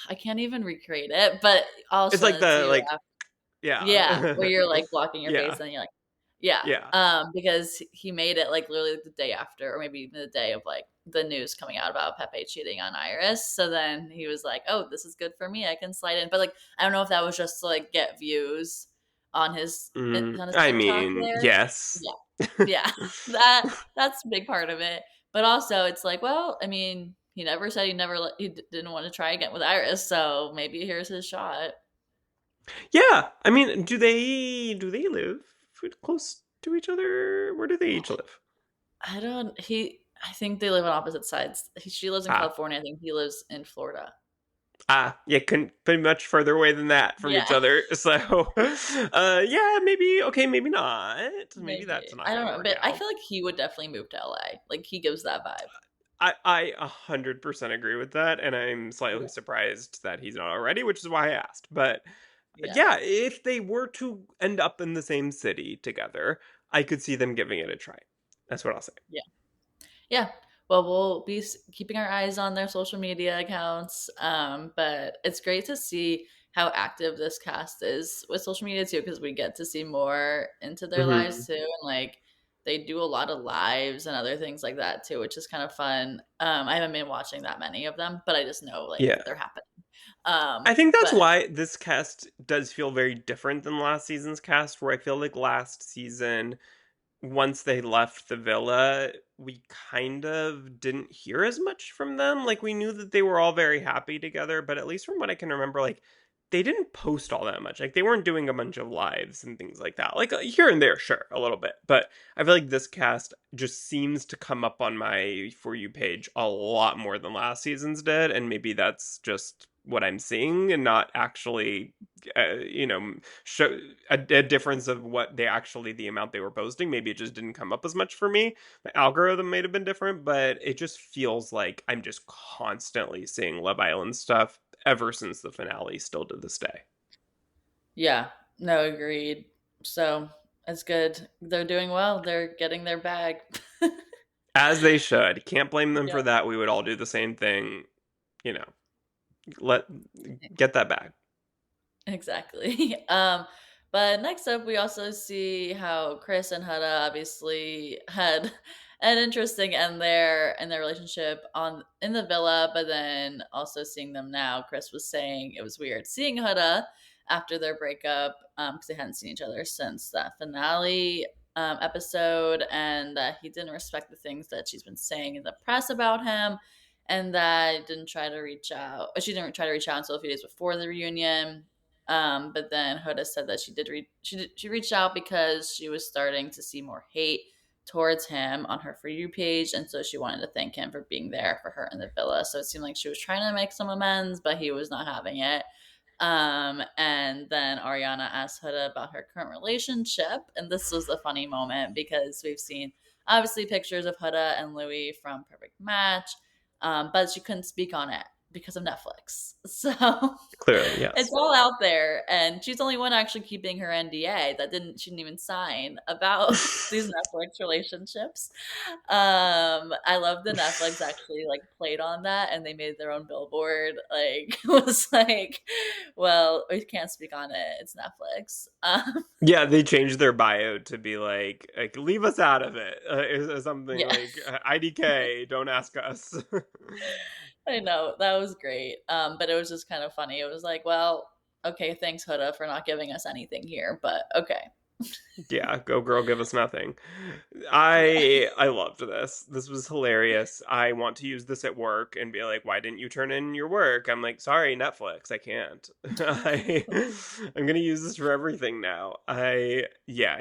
I can't even recreate it but I'll It's send like it to the you. like Yeah, yeah. where you're like blocking your face Yeah. and you're like yeah, Yeah. because he made it like literally the day after, or maybe even the day of like the news coming out about Pepe cheating on Iris. So then he was like, "Oh, this is good for me. I can slide in." But like, I don't know if that was just to like get views on his I TikTok mean, there. yes. Yeah, yeah, that's a big part of it. But also, it's like, well, I mean, he never said didn't want to try again with Iris, so maybe here's his shot. Yeah, I mean, do they live close to each other? Where do they each live? I don't. I think they live on opposite sides. She lives in Ah, California. I think he lives in Florida. yeah, couldn't be much further away than that from each Yeah, other. So, yeah, maybe okay, maybe not. Maybe maybe. that's not I don't gonna know, work but I out. feel like he would definitely move to LA. Like he gives that vibe. I 100% agree with that, and I'm slightly Yeah, surprised that he's not already, which is why I asked. But yeah, yeah, if they were to end up in the same city together, I could see them giving it a try. That's what I'll say. yeah, yeah. Well, we'll be keeping our eyes on their social media accounts. But it's great to see how active this cast is with social media too, because we get to see more into their Hmm. lives too, and like they do a lot of lives and other things like that too, which is kind of fun. I haven't been watching that many of them, but I just know like Yeah. they're happening. I think that's But why this cast does feel very different than last season's cast, where I feel like last season, once they left the villa, we kind of didn't hear as much from them. Like, we knew that they were all very happy together, but at least from what I can remember, like, they didn't post all that much. Like, they weren't doing a bunch of lives and things like that. Like, here and there, sure, a little bit. But I feel like this cast just seems to come up on my For You page a lot more than last season's did. And maybe that's just what I'm seeing and not actually, show a difference of what they actually, the amount they were posting. Maybe it just didn't come up as much for me. The algorithm might have been different, but it just feels like I'm just constantly seeing Love Island stuff ever since the finale, still to this day. yeah, no, agreed. So it's good. They're doing well. They're getting their bag. As they should. Can't blame them for Yeah, that. We would all do the same thing. You know, let get that back. exactly. But next up, we also see how Chris and Huda obviously had an interesting end there in their relationship in the villa, but then also seeing them now. Chris was saying it was weird seeing Huda after their breakup because they hadn't seen each other since that finale episode, and that he didn't respect the things that she's been saying in the press about him, and that didn't try to reach out. She didn't try to reach out until a few days before the reunion. But then Hoda said that she reached out because she was starting to see more hate towards him on her For You page, and so she wanted to thank him for being there for her in the villa. So it seemed like she was trying to make some amends, but he was not having it. And then Ariana asked Huda about her current relationship, and this was a funny moment because we've seen obviously pictures of Huda and Louis from Perfect Match, but she couldn't speak on it because of Netflix. So Clearly, it's yes. all out there, and she's the only one actually keeping her NDA that didn't she didn't even sign about these Netflix relationships. I love the Netflix actually like played on that and they made their own billboard. Like was like, well, we can't speak on it. It's Netflix. Yeah, they changed their bio to be like leave us out of it. Something Yeah. like IDK, don't ask us. I know. That was great. But it was just kind of funny. It was like, well, okay, thanks Huda for not giving us anything here, but okay. Yeah, go girl, give us nothing. Yeah. I loved this. This was hilarious. I want to use this at work and be like, "Why didn't you turn in your work?" I'm like, "Sorry, Netflix, I can't." I I'm going to use this for everything now. I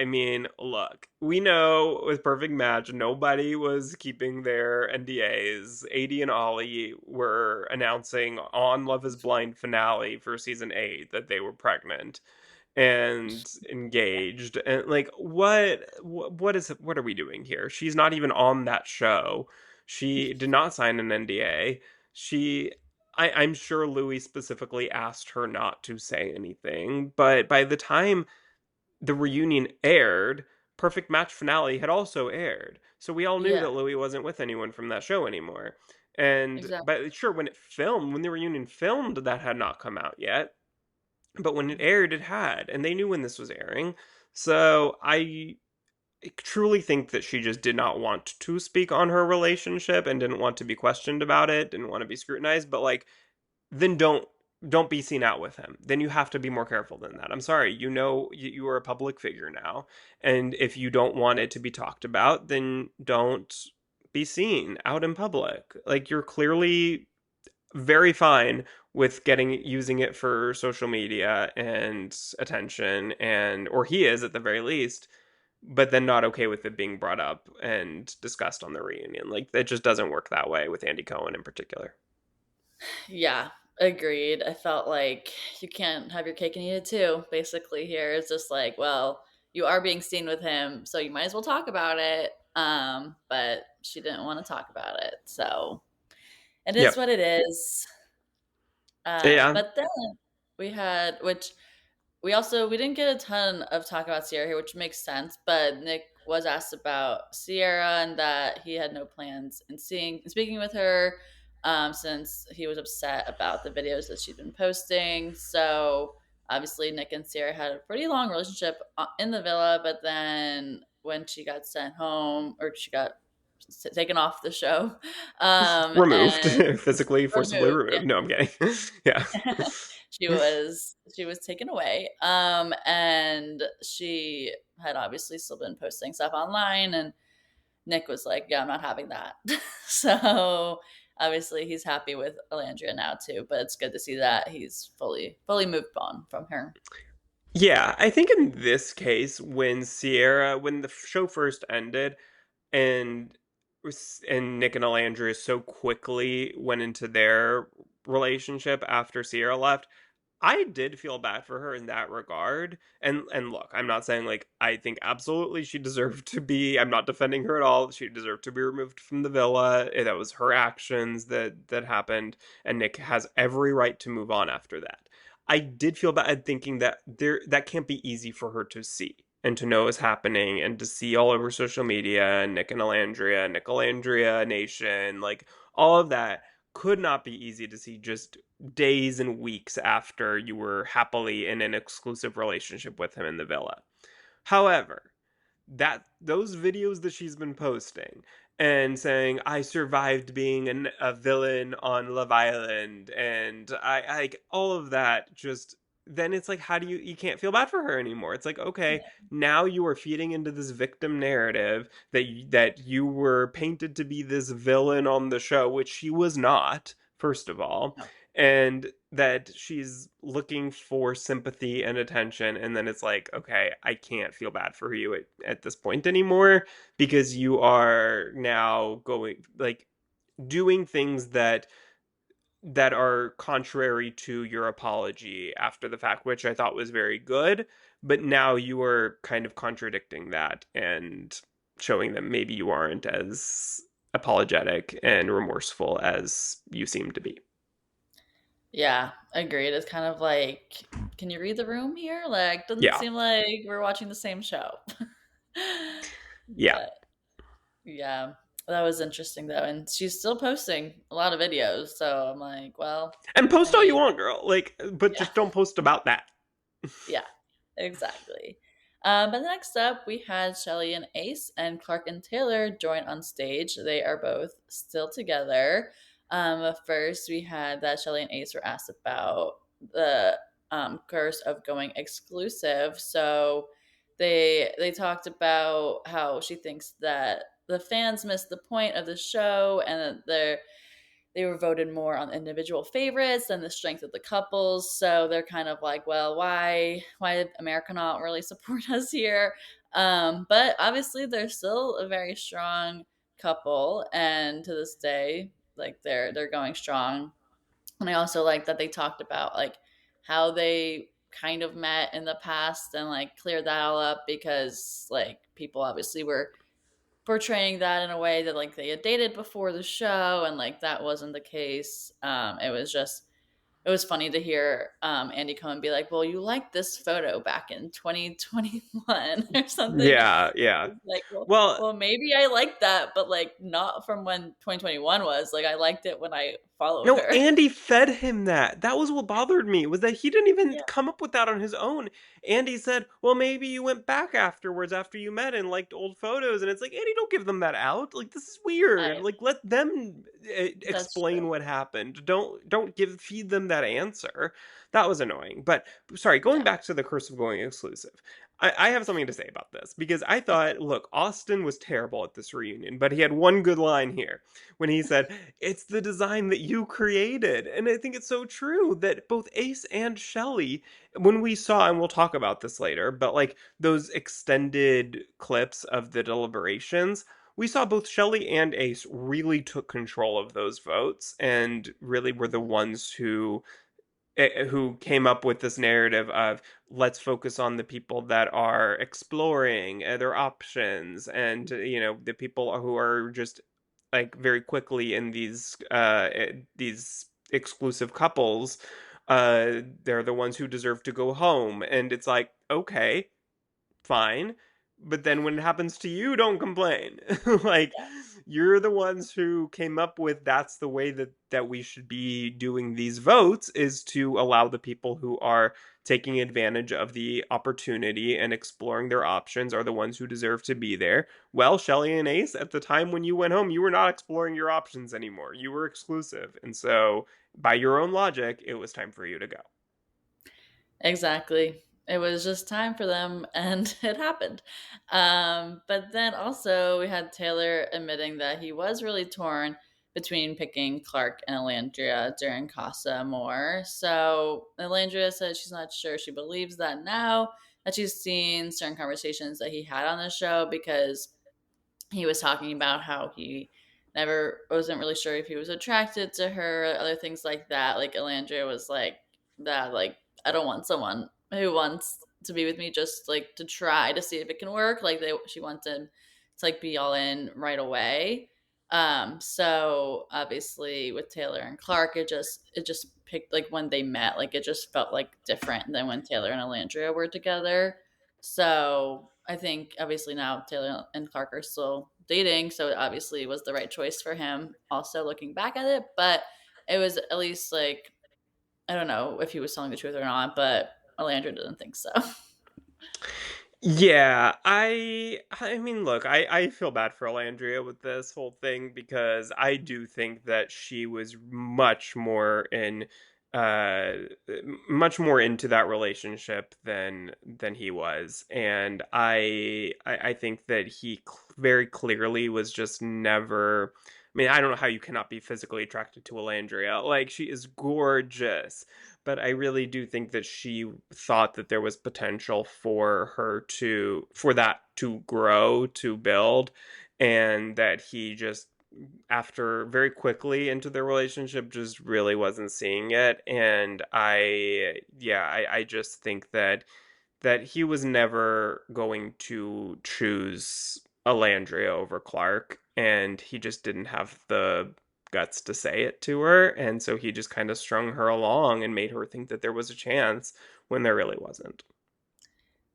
mean, look. We know with Perfect Match nobody was keeping their NDAs. AD and Ollie were announcing on Love is Blind finale for season 8 that they were pregnant and engaged, and like what are we doing here? She's not even on that show. She did not sign an NDA. I'm sure Louis specifically asked her not to say anything, but by the time the reunion aired, Perfect Match finale had also aired, so we all knew Yeah, that Louis wasn't with anyone from that show anymore. And exactly. but sure, when the reunion filmed, that had not come out yet, but when it aired, it had, and they knew when this was airing. So I truly think that she just did not want to speak on her relationship and didn't want to be questioned about it, didn't want to be scrutinized. But like, then don't be seen out with him. Then you have to be more careful than that. I'm sorry, you are a public figure now, and if you don't want it to be talked about, then don't be seen out in public. Like you're clearly very fine with getting using it for social media and attention, and or he is at the very least, but then not okay with it being brought up and discussed on the reunion. Like that just doesn't work that way with Andy Cohen in particular. Yeah, agreed. I felt like you can't have your cake and eat it too. Basically, here it's just like, well, you are being seen with him, so you might as well talk about it. But she didn't want to talk about it, so it is Yep. what it is. Yeah. But then we had, which we didn't get a ton of talk about Sierra here, which makes sense. But Nick was asked about Sierra and that he had no plans in seeing speaking with her, since he was upset about the videos that she'd been posting. So obviously, Nick and Sierra had a pretty long relationship in the villa, but then when she got sent home or she got taken off the show, Removed. and Physically forcibly removed, yeah. removed. No, I'm kidding. Yeah. She was taken away, and she had obviously still been posting stuff online, and Nick was like, yeah, I'm not having that. So obviously he's happy with Alandria now too, but it's good to see that he's fully moved on from her. Yeah, I think in this case, when the show first ended, and and Nick and Alandria so quickly went into their relationship after Sierra left, I did feel bad for her in that regard. And look, I'm not saying like I think absolutely she deserved to be. I'm not defending her at all. She deserved to be removed from the villa. That was her actions that happened, and Nick has every right to move on after that. I did feel bad thinking that can't be easy for her to see and to know is happening and to see all over social media, Nick and Alandria, Nick Alandria Nation, like all of that could not be easy to see just days and weeks after you were happily in an exclusive relationship with him in the villa. However, that those videos that she's been posting and saying I survived being a villain on Love Island, and I like all of that, just then it's like how do you can't feel bad for her anymore. It's like, okay, Yeah. now you are feeding into this victim narrative that you were painted to be this villain on the show, which she was not, first of all, No. and that she's looking for sympathy and attention, and then it's like, okay, I can't feel bad for you at this point anymore, because you are now going like doing things that are contrary to your apology after the fact, which I thought was very good, but now you are kind of contradicting that and showing that maybe you aren't as apologetic and remorseful as you seem to be. Yeah, agreed. It's kind of like, can you read the room here? Like, doesn't Yeah. seem like we're watching the same show. Yeah. But yeah, that was interesting though. And she's still posting a lot of videos. So I'm like, well, And I post all you mean, want, girl. Like, but yeah, just don't post about that. yeah, exactly. But next up, we had Shelly and Ace, and Clark and Taylor join on stage. They are both still together. First, we had that Shelly and Ace were asked about the curse of going exclusive. So they talked about how she thinks that the fans missed the point of the show, and that they were voted more on individual favorites than the strength of the couples. So they're kind of like, well, why did America not really support us here? But obviously they're still a very strong couple, and to this day, like they're going strong. And I also like that they talked about like how they kind of met in the past and like cleared that all up, because like people obviously were portraying that in a way that like they had dated before the show, and like that wasn't the case. It was funny to hear Andy Cohen be like, well, you liked this photo back in 2021 or something. Yeah, yeah. It's like, Well, well, maybe I liked that, but like not from when 2021 was. Like I liked it when I followed no, her. Andy fed him that. That was what bothered me, was that he didn't even Yeah, come up with that on his own. Andy said, "Well, maybe you went back afterwards after you met and liked old photos." And it's like, Andy, don't give them that out. Like, this is weird. I Like, let them that's explain true. what happened. Don't give feed them that answer. That was annoying. But sorry, going Yeah. back to the curse of going exclusive. I have something to say about this because I Okay. thought, look, Austin was terrible at this reunion, but he had one good line here when he said, "It's the design that you created." And I think it's so true that both Ace and Shelley, when we saw, and we'll talk about this later, but like those extended clips of the deliberations, we saw both Shelley and Ace really took control of those votes and really were the ones who came up with this narrative of, let's focus on the people that are exploring their options, and the people who are just like very quickly in these exclusive couples, they're the ones who deserve to go home. And it's like, okay, fine. But then when it happens to you, don't complain. Like, Yeah. you're the ones who came up with, that's the way that we should be doing these votes, is to allow the people who are taking advantage of the opportunity and exploring their options are the ones who deserve to be there. Well, Shelly and Ace, at the time when you went home, you were not exploring your options anymore. You were exclusive. And so, by your own logic, it was time for you to go. Exactly. It was just time for them, and it happened. But then also, we had Taylor admitting that he was really torn between picking Clark and Elandria during Casa Amor. So, Elandria said she's not sure she believes that now, that she's seen certain conversations that he had on the show, because he was talking about how he never wasn't really sure if he was attracted to her, other things like that. Like Elandria was like that, like I don't want someone who wants to be with me just like to try to see if it can work. Like she wanted to like be all in right away. So obviously with Taylor and Clark, it just picked like when they met, like it just felt like different than when Taylor and Elandria were together. So I think obviously now Taylor and Clark are still dating, so it obviously was the right choice for him. Also looking back at it, but it was at least like I don't know if he was telling the truth or not, but Alandra didn't think so. Yeah, I mean, look, I feel bad for Alandria with this whole thing because I do think that she was uh much more into that relationship than he was. And I think that he very clearly was just never, I mean, I don't know how you cannot be physically attracted to Alandria. Like, she is gorgeous, but I really do think that she thought that there was potential for that to grow, to build, and that he just, after very quickly into the relationship, just really wasn't seeing it. And I just think that he was never going to choose Alandria over Clark, and he just didn't have the guts to say it to her, and so he just kind of strung her along and made her think that there was a chance when there really wasn't.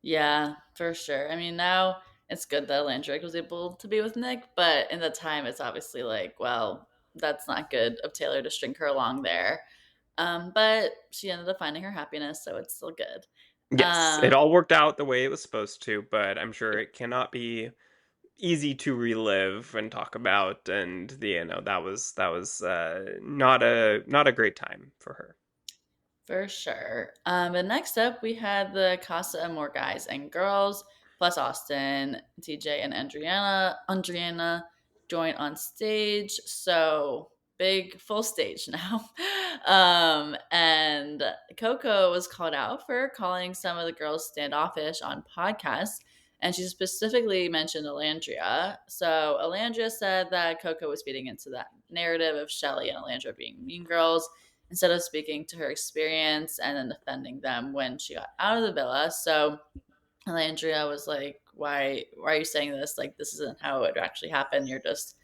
Yeah, for sure. I mean, now it's good that Landry was able to be with Nick, but in the time, it's obviously like, well, that's not good of Taylor to string her along there. But she ended up finding her happiness, so it's still good. Yes, it Um, all worked out the way it was supposed to, but I'm sure it cannot be easy to relive and talk about, and that was not a great time for her. For sure. But next up, we had the Casa Amor guys and girls, plus Austin, TJ, and Andriana join on stage. So big, full stage now. And Coco was called out for calling some of the girls standoffish on podcasts. And she specifically mentioned Alandria. So Alandria said that Coco was feeding into that narrative of Shelly and Alandria being mean girls instead of speaking to her experience and then defending them when she got out of the villa. So Alandria was like, why are you saying this? Like, this isn't how it actually happened. You're just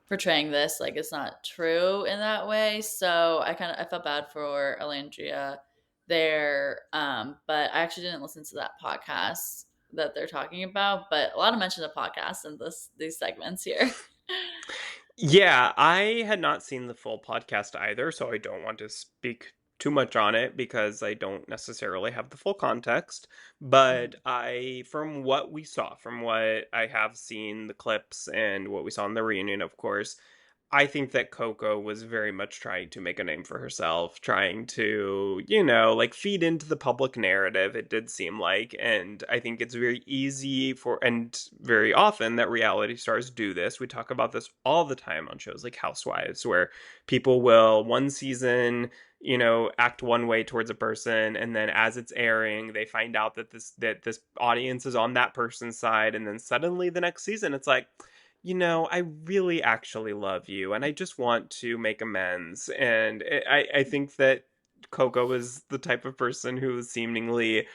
portraying this like it's not true in that way. So I felt bad for Alandria there. But I actually didn't listen to that podcast that they're talking about, but a lot of mention of podcasts in these segments here. Yeah, I had not seen the full podcast either, so I don't want to speak too much on it because I don't necessarily have the full context. But from what we saw, from what I have seen, the clips and what we saw in the reunion, of course, I think that Coco was very much trying to make a name for herself, trying to, like feed into the public narrative, it did seem like. And I think it's very easy and very often that reality stars do this. We talk about this all the time on shows like Housewives, where people will one season, act one way towards a person, and then as it's airing, they find out that this audience is on that person's side, and then suddenly the next season it's like, I really actually love you and I just want to make amends. And I think that Coco was the type of person who seemingly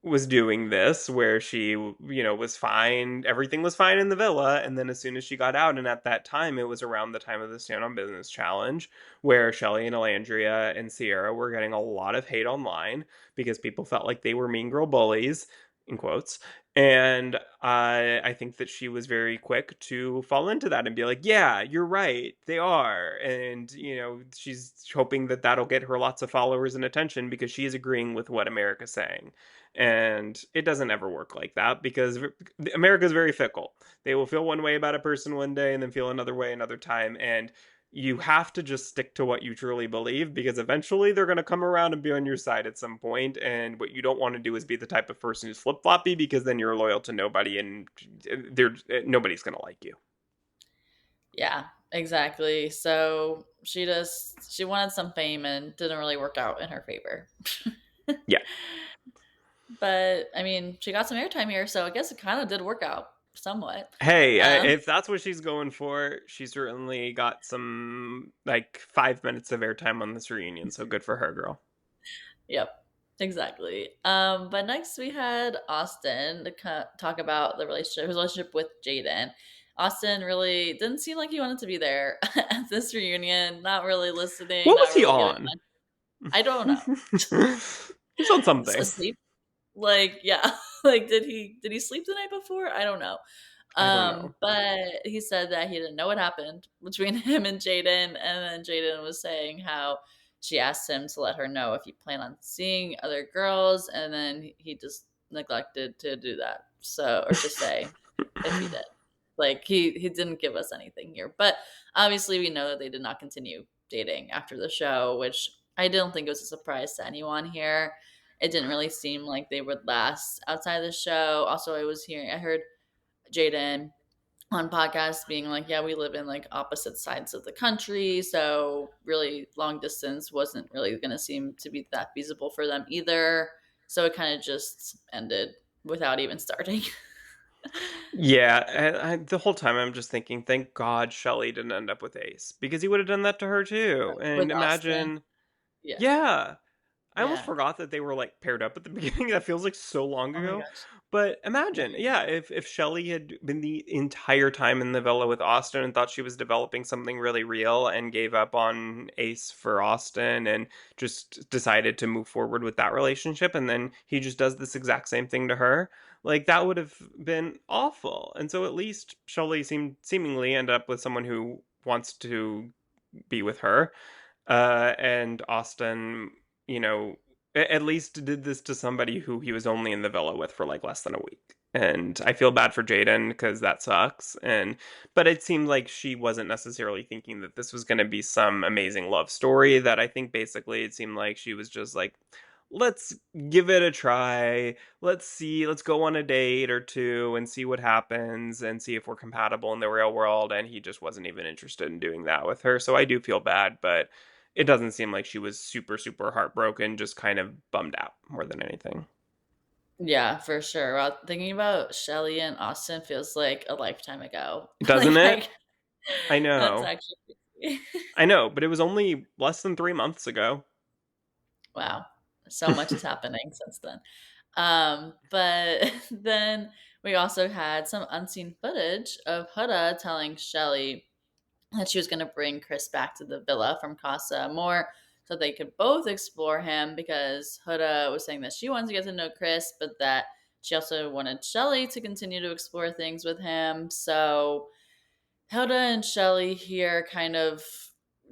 was doing this, where she, was fine. Everything was fine in the villa. And then as soon as she got out, and at that time, it was around the time of the Stand on Business Challenge, where Shelly and Alandria and Sierra were getting a lot of hate online because people felt like they were mean girl bullies, in quotes. And I think that she was very quick to fall into that and be like, yeah, you're right, they are. And, she's hoping that that'll get her lots of followers and attention because she is agreeing with what America's saying. And it doesn't ever work like that because America is very fickle. They will feel one way about a person one day and then feel another way another time. And you have to just stick to what you truly believe because eventually they're going to come around and be on your side at some point. And what you don't want to do is be the type of person who's flip floppy, because then you're loyal to nobody and nobody's going to like you. Yeah, exactly. So she wanted some fame and didn't really work out in her favor. Yeah. But I mean, she got some airtime here, so I guess it kind of did work out somewhat. Hey, if that's what she's going for, she certainly got some like 5 minutes of airtime on this reunion. So good for her, girl. Yep, exactly. But next we had Austin to talk about his relationship with Jaden. Austin really didn't seem like he wanted to be there at this reunion. Not really listening. What Not was he really giving on? much. I don't know. He's on something. Asleep? Like, yeah. Like, did he sleep the night before? I don't know. I don't know. But he said that he didn't know what happened between him and Jaden, and then Jaden was saying how she asked him to let her know if he planned on seeing other girls, and then he just neglected to do that. So, or to say if he did. Like, he didn't give us anything here. But obviously we know that they did not continue dating after the show, which I don't think it was a surprise to anyone here. It didn't really seem like they would last outside the show. Also, I heard Jaden on podcasts being like, yeah, we live in like opposite sides of the country, so really long distance wasn't really going to seem to be that feasible for them either. So it kind of just ended without even starting. Yeah, the whole time I'm just thinking, thank God Shelly didn't end up with Ace, because he would have done that to her too. With And Austin. imagine, Yeah. yeah, I almost Yeah. forgot that they were, like, paired up at the beginning. That feels like so long Oh my ago. gosh. But imagine, yeah, if Shelley had been the entire time in the villa with Austen and thought she was developing something really real and gave up on Ace for Austen and just decided to move forward with that relationship, and then he just does this exact same thing to her, like, that would have been awful. And so at least Shelley seemingly end up with someone who wants to be with her. And Austen, you know, at least did this to somebody who he was only in the villa with for like less than a week. And I feel bad for Jaden because that sucks. But it seemed like she wasn't necessarily thinking that this was going to be some amazing love story. That I think basically it seemed like she was just like, let's give it a try. Let's see. Let's go on a date or two and see what happens and see if we're compatible in the real world. And he just wasn't even interested in doing that with her. So I do feel bad, but it doesn't seem like she was super, super heartbroken, just kind of bummed out more than anything. Yeah, for sure. Well, thinking about Shelly and Austin feels like a lifetime ago. Doesn't Like, it? I that's know. actually crazy. I know, but it was only less than 3 months ago. Wow. So much is happening since then. But then we also had some unseen footage of Huda telling Shelly that she was going to bring Chris back to the villa from Casa Amor so they could both explore him because Huda was saying that she wanted to get to know Chris, but that she also wanted Shelly to continue to explore things with him. So Hilda and Shelly here kind of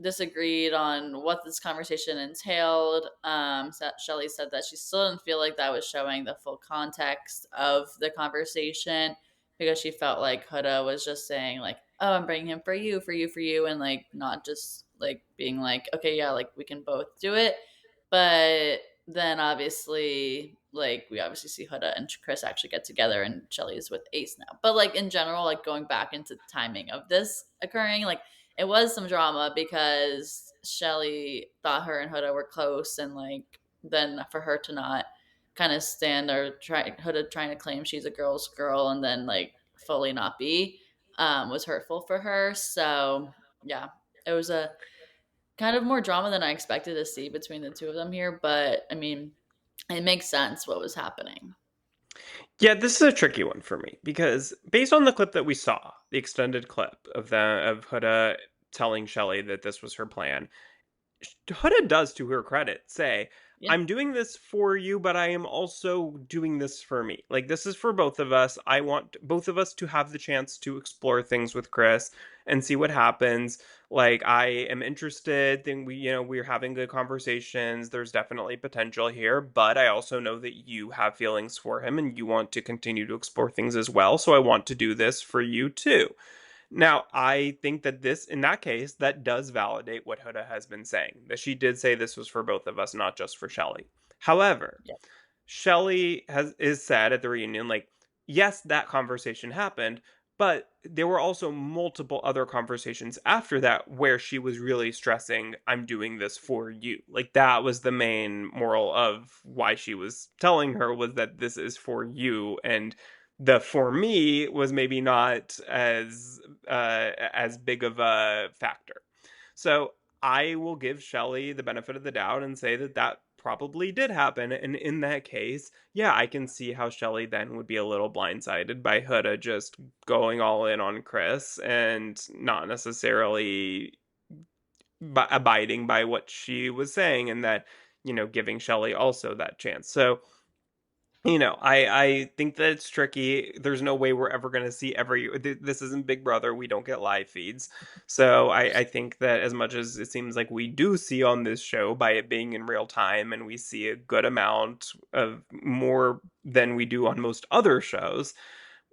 disagreed on what this conversation entailed. Shelly said that she still didn't feel like that was showing the full context of the conversation because she felt like Huda was just saying like, "Oh, I'm bringing him for you, for you, for you," and like not just like being like, "Okay, yeah, like we can both do it." But then obviously, like we obviously see Huda and Chris actually get together, and Shelly is with Ace now. But like in general, like going back into the timing of this occurring, like it was some drama because Shelly thought her and Huda were close, and like then for her to not kind of stand or try Huda trying to claim she's a girl's girl and then like fully not be was hurtful for her. So yeah, it was a kind of more drama than I expected to see between the two of them here, but I mean, it makes sense what was happening. Yeah, this is a tricky one for me because based on the clip that we saw, the extended clip of Huda telling Shelley that this was her plan, Huda does, to her credit, say, Yeah. I'm doing this for you, but I am also doing this for me. Like, this is for both of us. I want both of us to have the chance to explore things with Chris and see what happens. Like, I am interested. Then we're having good conversations. There's definitely potential here, but I also know that you have feelings for him and you want to continue to explore things as well. So I want to do this for you too. Now, I think that in that case, that does validate what Huda has been saying, that she did say this was for both of us, not just for Shelley. However, Yeah. Shelley is said at the reunion, like, yes, that conversation happened, but there were also multiple other conversations after that where she was really stressing, I'm doing this for you. Like, that was the main moral of why she was telling her, was that this is for you. And the for me was maybe not as big of a factor. So I will give Shelley the benefit of the doubt and say that that probably did happen. And in that case, yeah, I can see how Shelley then would be a little blindsided by Huda just going all in on Chris and not necessarily abiding by what she was saying, and that, giving Shelley also that chance. So I think that it's tricky. There's no way we're ever going to see this isn't Big Brother. We don't get live feeds. So I think that as much as it seems like we do see on this show by it being in real time, and we see a good amount of more than we do on most other shows,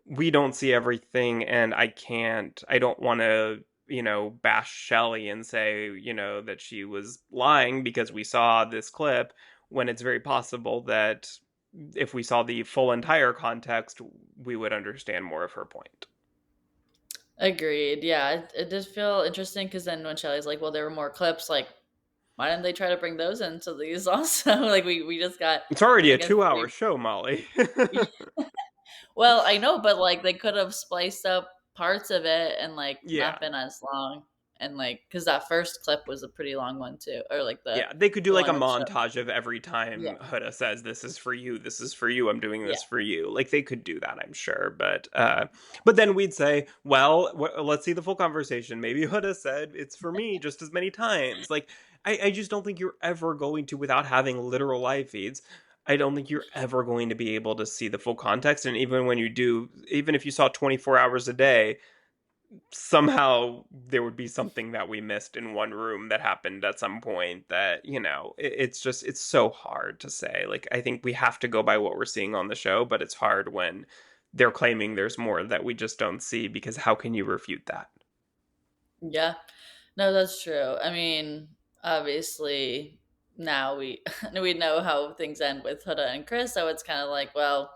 we don't see everything. And I don't want to, bash Shelley and say, that she was lying because we saw this clip, when it's very possible that if we saw the full entire context, we would understand more of her point. Agreed. Yeah, it did feel interesting because then when Shelly's like, "Well, there were more clips," like, why didn't they try to bring those into these also? Like, we just got, It's already I a guess, 2 hour show, Molly. well, I know, but like they could have spliced up parts of it and like Yeah. not been as long. and like because that first clip was a pretty long one too, or like Yeah, they could do the like one a that showed. montage of every Yeah, time Huda says, "This is for you. This is for you. I'm doing yeah, this for you." Like they could do that, I'm sure. But then we'd say, "Well, let's see the full conversation. Maybe Huda said it's for me just as many times." Like I just don't think you're ever going to, without having literal live feeds. I don't think you're ever going to be able to see the full context. And even when you do, even if you saw 24 hours a day, somehow there would be something that we missed in one room that happened at some point that, it's just, it's so hard to say. Like, I think we have to go by what we're seeing on the show, but it's hard when they're claiming there's more that we just don't see, because how can you refute that? yeah. No, that's true. I mean, obviously now we we know how things end with Huda and Chris, so it's kind of like, well,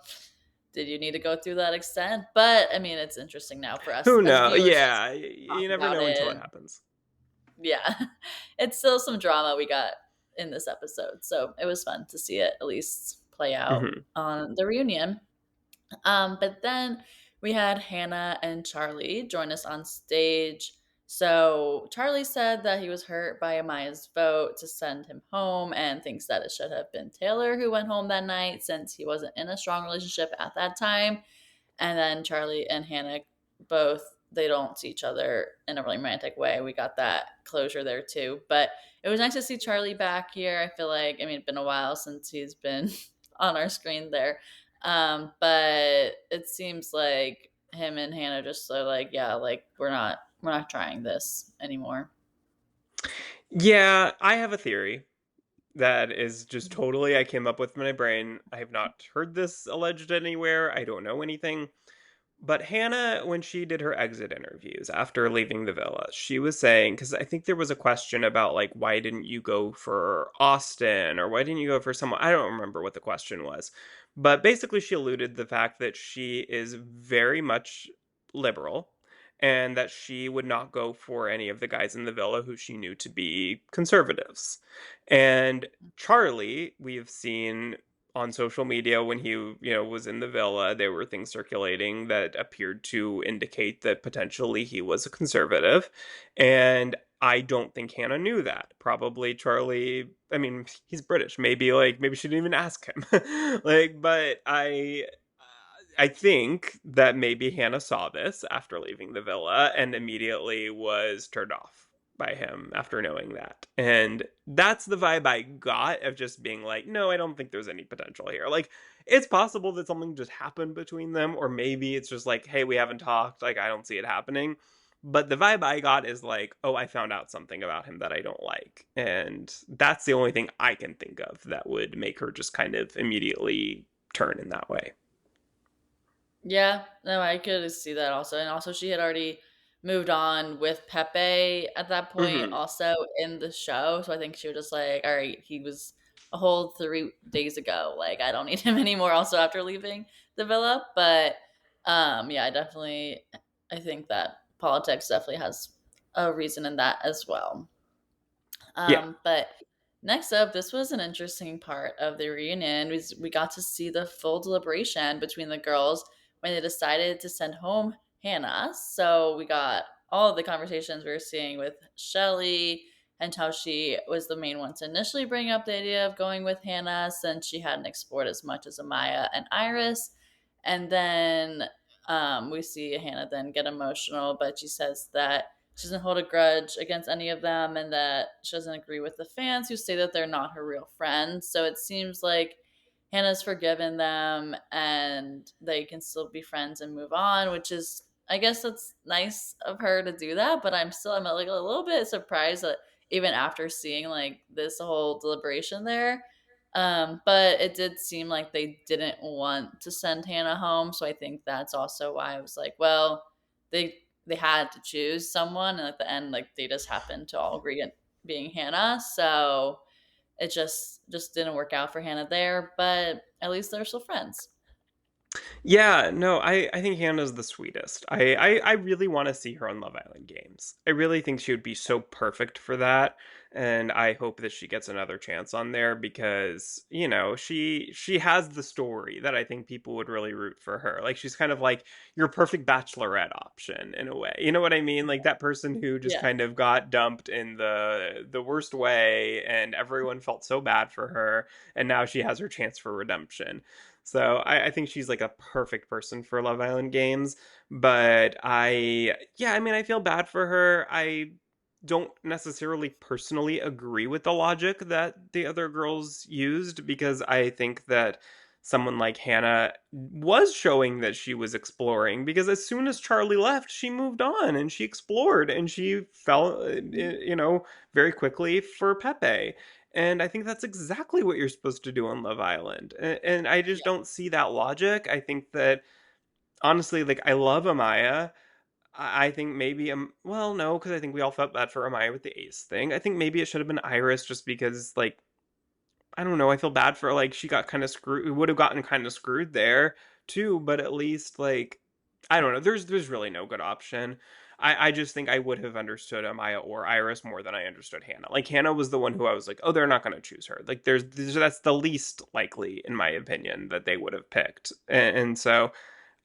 did you need to go through that extent? But I mean, it's interesting now for us Who as knows? viewers to Yeah, talk you never about know it. until it And happens. yeah, it's still some drama we got in this episode, so it was fun to see it at least play out Hmm. on the reunion. But then we had Hannah and Charlie join us on stage. So Charlie said that he was hurt by Amaya's vote to send him home and thinks that it should have been Taylor who went home that night since he wasn't in a strong relationship at that time. And then Charlie and Hannah both, they don't see each other in a really romantic way. We got that closure there too. But it was nice to see Charlie back here. I feel like, I mean, it's been a while since he's been on our screen there. But it seems like him and Hannah just are like, yeah, like we're not trying this anymore. Yeah, I have a theory that is just totally, I came up with in my brain. I have not heard this alleged anywhere. I don't know anything. But Hannah, when she did her exit interviews after leaving the villa, she was saying, because I think there was a question about, like, why didn't you go for Austin, or why didn't you go for someone? I don't remember what the question was. But basically, she alluded to the fact that she is very much liberal, and that she would not go for any of the guys in the villa who she knew to be conservatives. And Charlie, we've seen on social media when he, was in the villa, there were things circulating that appeared to indicate that potentially he was a conservative. And I don't think Hannah knew that. Probably Charlie, I mean, he's British. Maybe she didn't even ask him. But I think that maybe Hannah saw this after leaving the villa and immediately was turned off by him after knowing that. And that's the vibe I got of just being like, no, I don't think there's any potential here. Like, it's possible that something just happened between them, or maybe it's just like, hey, we haven't talked. Like, I don't see it happening. But the vibe I got is like, oh, I found out something about him that I don't like. And that's the only thing I can think of that would make her just kind of immediately turn in that way. Yeah, no, I could see that also. And also, she had already moved on with Pepe at that point, Hmm. also in the show. So I think she was just like, all right, he was a whole 3 days ago. Like, I don't need him anymore, also after leaving the villa. But yeah, I think that politics definitely has a reason in that as well. Yeah. But next up, this was an interesting part of the reunion. We got to see the full deliberation between the girls when they decided to send home Hannah. So we got all of the conversations we were seeing with Shelly and how she was the main one to initially bring up the idea of going with Hannah since she hadn't explored as much as Amaya and Iris. And then we see Hannah then get emotional, but she says that she doesn't hold a grudge against any of them and that she doesn't agree with the fans who say that they're not her real friends. So it seems like Hannah's forgiven them and they can still be friends and move on, which is, I guess that's nice of her to do that. But I'm like a little bit surprised that even after seeing like this whole deliberation there, but it did seem like they didn't want to send Hannah home. So I think that's also why I was like, well, they they had to choose someone, and at the end, like they just happened to all agree on being Hannah. So it just didn't work out for Hannah there, but at least they're still friends. Yeah, no, I think Hannah's the sweetest. I really want to see her on Love Island Games. I really think she would be so perfect for that, and I hope that she gets another chance on there because, she has the story that I think people would really root for her. Like she's kind of like your perfect bachelorette option in a way. You know what I mean? Like that person who just Yeah. kind of got dumped in the worst way and everyone felt so bad for her, and now she has her chance for redemption. So I think she's like a perfect person for Love Island games. But yeah, I mean, I feel bad for her. I don't necessarily personally agree with the logic that the other girls used because I think that someone like Hannah was showing that she was exploring because as soon as Charlie left, she moved on and she explored and she fell, very quickly for Pepe. And I think that's exactly what you're supposed to do on Love Island. And I just Yeah. don't see that logic. I think that honestly, like I love Amaya. I think maybe well, no, because I think we all felt bad for Amaya with the Ace thing. I think maybe it should have been Iris just because like I don't know, I feel bad for like she got kind of screwed would have gotten kind of screwed there too, but at least like I don't know, there's really no good option. I just think I would have understood Amaya or Iris more than I understood Hannah. Like Hannah was the one who I was like, oh, they're not going to choose her. Like that's the least likely, in my opinion, that they would have picked. And so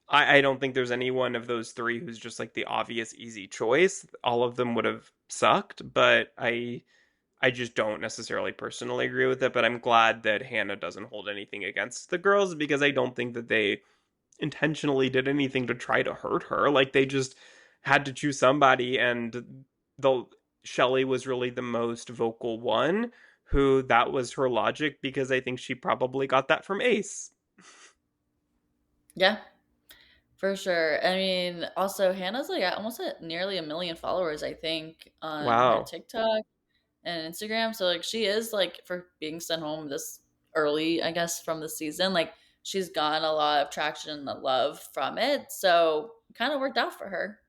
I don't think there's any one of those three who's just like the obvious easy choice. All of them would have sucked, but I just don't necessarily personally agree with it, but I'm glad that Hannah doesn't hold anything against the girls because I don't think that they intentionally did anything to try to hurt her. Like they just had to choose somebody, and the Shelley was really the most vocal one who that was her logic because I think she probably got that from Ace. Yeah, for sure. I mean, also Hannah's like almost at nearly 1 million followers, I think, on her Wow. TikTok and Instagram. So like she is like for being sent home this early, I guess, from the season, like she's gotten a lot of traction and love from it. So kind of worked out for her.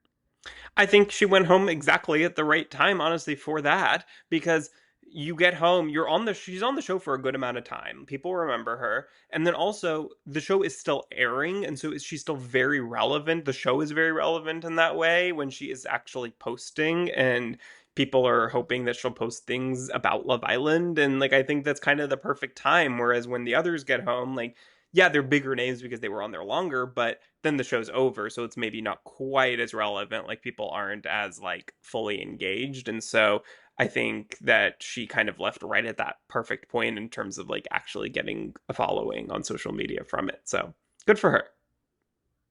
I think she went home exactly at the right time, honestly, for that, because you get home, she's on the show for a good amount of time. People remember her. And then also the show is still airing, and so she's still very relevant. The show is very relevant in that way when she is actually posting and people are hoping that she'll post things about Love Island. And like I think that's kind of the perfect time. Whereas when the others get home, like yeah, they're bigger names because they were on there longer, but then the show's over, so it's maybe not quite as relevant. Like people aren't as like fully engaged, and so I think that she kind of left right at that perfect point in terms of like actually getting a following on social media from it. So good for her.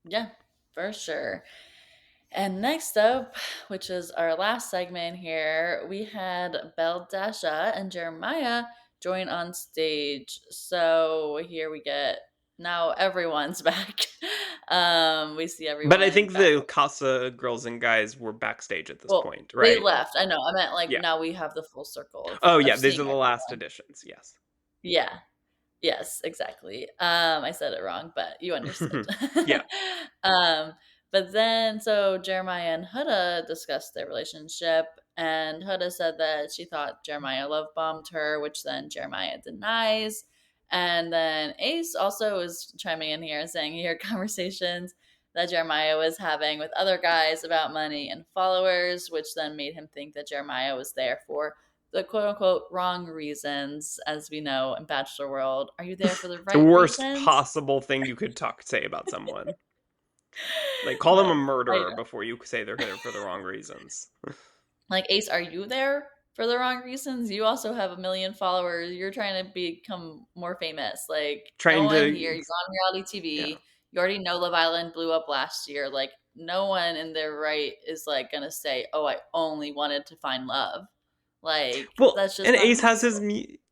Yeah, for sure. And next up, which is our last segment here, we had Belle Dasha and Jeremiah join on stage. So here we get now everyone's back. We see But I everyone think back. the Casa girls and guys were backstage at this Well, point, they right? left. I know. I meant like Yeah. now we have the full circle Oh of yeah, these are seeing the last everyone. editions. Yes. Yeah. Yes, exactly. I said it wrong, but you understood. Yeah. um, but then, so Jeremiah and Huda discussed their relationship, and Huda said that she thought Jeremiah love bombed her, which then Jeremiah denies. And then Ace also is chiming in here saying he heard conversations that Jeremiah was having with other guys about money and followers, which then made him think that Jeremiah was there for the quote unquote wrong reasons, as we know in Bachelor World. Are you there for the The right worst reasons? possible thing you could say about someone. Like call them a Like, I murderer know. before you say they're there for the wrong reasons. Like, Ace, are you there for the wrong reasons? You also have 1 million followers. You're trying to become more famous. Like, no Trying one here. to You're on reality yeah. TV. You already know Love Island blew up last year. Like, no one in their right is like gonna say, "Oh, I only wanted to find love." Like, Well, that's just not possible.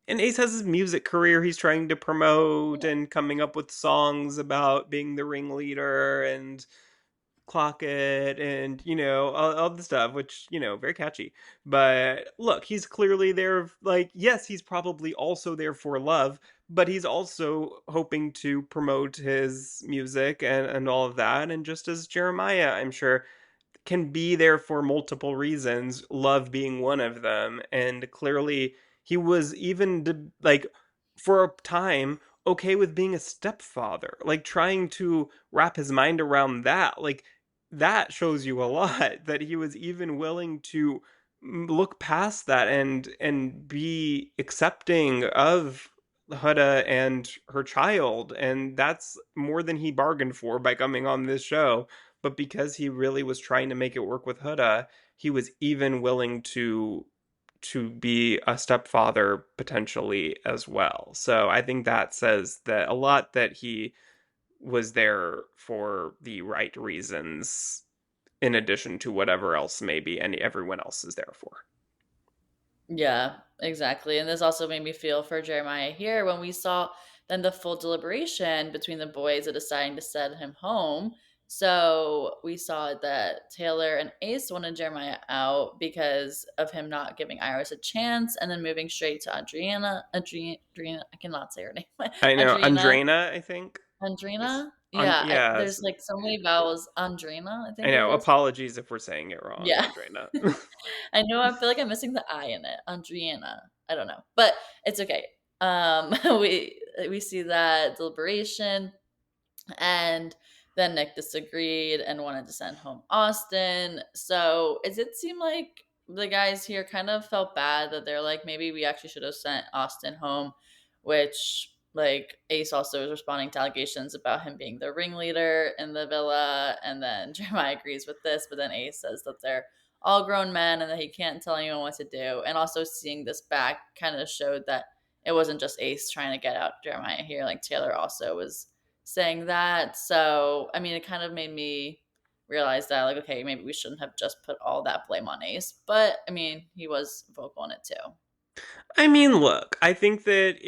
and Ace has his music career he's trying to promote and coming up with songs about being the ringleader and clock it and all the stuff which very catchy, but look, he's clearly there, like yes, he's probably also there for love, but he's also hoping to promote his music and all of that, and just as Jeremiah, I'm sure, can be there for multiple reasons, love being one of them. And clearly, he was even like for a time okay with being a stepfather, like trying to wrap his mind around that. Like that shows you a lot that he was even willing to look past that and be accepting of Huda and her child, and that's more than he bargained for by coming on this show. But because he really was trying to make it work with Huda, he was even willing to be a stepfather potentially as well. So I think that says that a lot, that he was there for the right reasons in addition to whatever else maybe any everyone else is there for. Yeah, exactly. And this also made me feel for Jeremiah here when we saw then the full deliberation between the boys of deciding to send him home. So we saw that Taylor and Ace wanted Jeremiah out because of him not giving Iris a chance and then moving straight to Adriana, I cannot say her name. I know Adriana, Andrena, I think. Is Andrina? on, Yeah, yes. there's like so many vowels. Andrina, I I think it know. is. Apologies if we're saying it wrong, Yeah. Andrena. I know I feel like I'm missing the I in it. Andriana. I don't know. But it's okay. We see that deliberation, and then Nick disagreed and wanted to send home Austin. So it did seem like the guys here kind of felt bad that they're like, maybe we actually should have sent Austin home, which like Ace also is responding to allegations about him being the ringleader in the villa, and then Jeremiah agrees with this, but then Ace says that they're all grown men and that he can't tell anyone what to do. And also seeing this back kind of showed that it wasn't just Ace trying to get out Jeremiah here. Like Taylor also was saying that. So, I mean, it kind of made me realize that, like, okay, maybe we shouldn't have just put all that blame on Ace. But, I mean, he was vocal on it too. I mean, look, I think that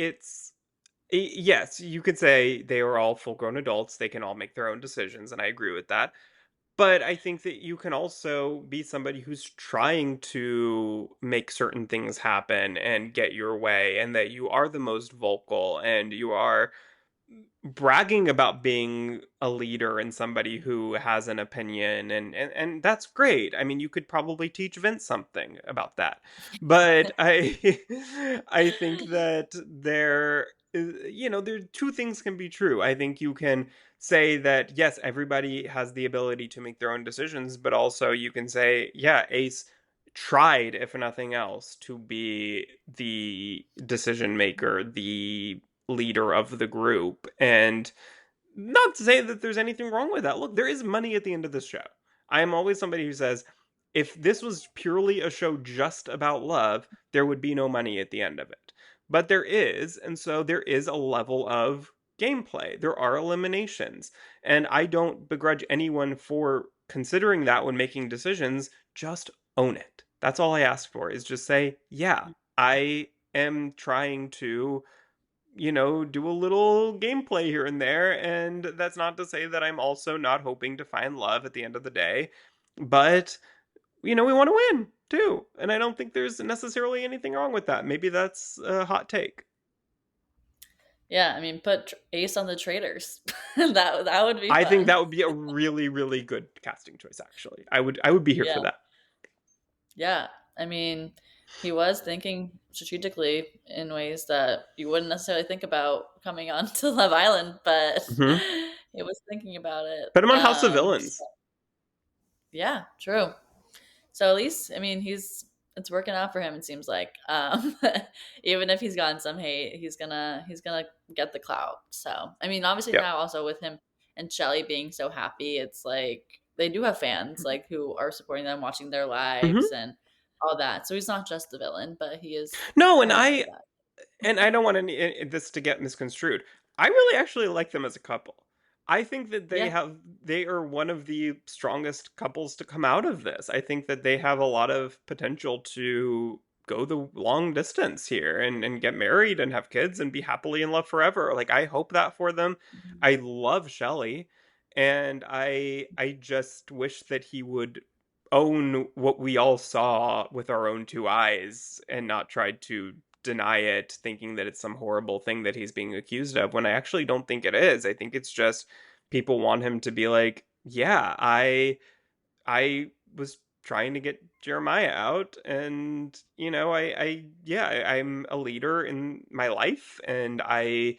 yes, you could say they are all full grown adults. They can all make their own decisions, and I agree with that. But I think that you can also be somebody who's trying to make certain things happen and get your way, and that you are the most vocal and you are bragging about being a leader and somebody who has an opinion, and that's great. I mean, you could probably teach Vince something about that. But I I think that there two things can be true. I think you can say that yes, everybody has the ability to make their own decisions, but also you can say, yeah, Ace tried, if nothing else, to be the decision maker, the leader of the group. And not to say that there's anything wrong with that. Look, there is money at the end of this show. I am always somebody who says, if this was purely a show just about love, there would be no money at the end of it. But there is, and so there is a level of gameplay. There are eliminations. And I don't begrudge anyone for considering that when making decisions. Just own it. That's all I ask for, is just say, yeah, I am trying to do a little gameplay here and there. And that's not to say that I'm also not hoping to find love at the end of the day. But, we want to win too. And I don't think there's necessarily anything wrong with that. Maybe that's a hot take. Yeah, I mean, put Ace on the Traitors. That would be I think fun. that would be a really, really good casting choice, actually. I would be here for Yeah. that. Yeah. I mean, he was thinking strategically in ways that you wouldn't necessarily think about coming on to Love Island, but Hmm. he was thinking about it. Put him on House of Villains. Yeah, true. So at least, I mean, it's working out for him. It seems like, even if he's gotten some hate, he's gonna get the clout. So I mean, obviously Yep. now also with him and Shelly being so happy, it's like they do have fans like who are supporting them, watching their Hmm. lives and all that. So he's not just the villain, but he is No, and part of I that. and I don't want this to get misconstrued. I really actually like them as a couple. I think that Yeah. they are one of the strongest couples to come out of this. I think that they have a lot of potential to go the long distance here and get married and have kids and be happily in love forever. Like I hope that for them. Mhm. I love Shelley, and I just wish that he would own what we all saw with our own two eyes and not try to deny it, thinking that it's some horrible thing that he's being accused of, when I actually don't think it is. I think it's just people want him to be like, yeah, I was trying to get Jeremiah out, and I'm a leader in my life, and I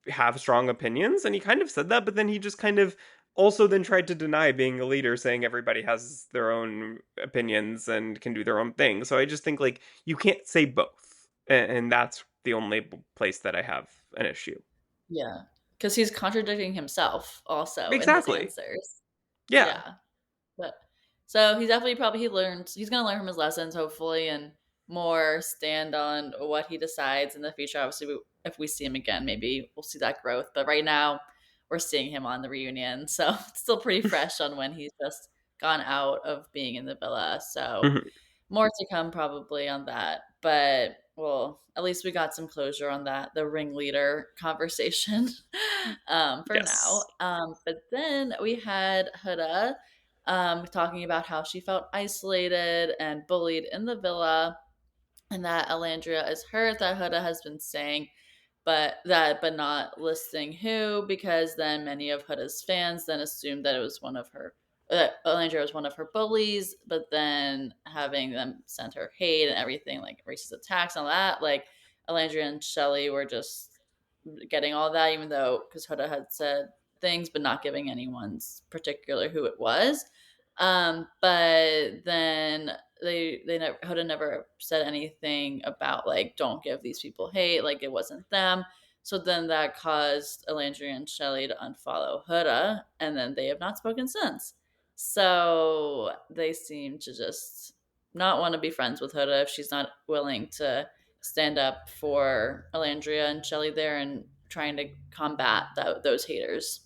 have strong opinions, and he kind of said that, but then he just kind of also then tried to deny being a leader, saying everybody has their own opinions and can do their own thing. So I just think like you can't say both, and that's the only place that I have an issue. Yeah, because he's contradicting himself also in his Exactly. answers. Yeah. Yeah, but so he's definitely probably he's gonna learn from his lessons hopefully and more stand on what he decides in the future. Obviously, if we see him again, maybe we'll see that growth. But right now, we're seeing him on the reunion, so it's still pretty fresh on when he's just gone out of being in the villa. So Mhm. more to come probably on that. But well, at least we got some closure on that, the ringleader conversation for now. Yes. But then we had Huda talking about how she felt isolated and bullied in the villa, and that Alandria is hurt that Huda has been saying, but not listing who, because then many of Huda's fans then assumed that it was one of her that Alandria was one of her bullies, but then having them send her hate and everything like racist attacks and all that, like Alandria and Shelley were just getting all that, even though because Huda had said things, but not giving anyone's particular who it was. But then they never Huda never said anything about like don't give these people hate, like it wasn't them. So then that caused Elandria and Shelley to unfollow Huda, and then they have not spoken since. So they seem to just not want to be friends with Huda if she's not willing to stand up for Elandria and Shelley there and trying to combat those haters.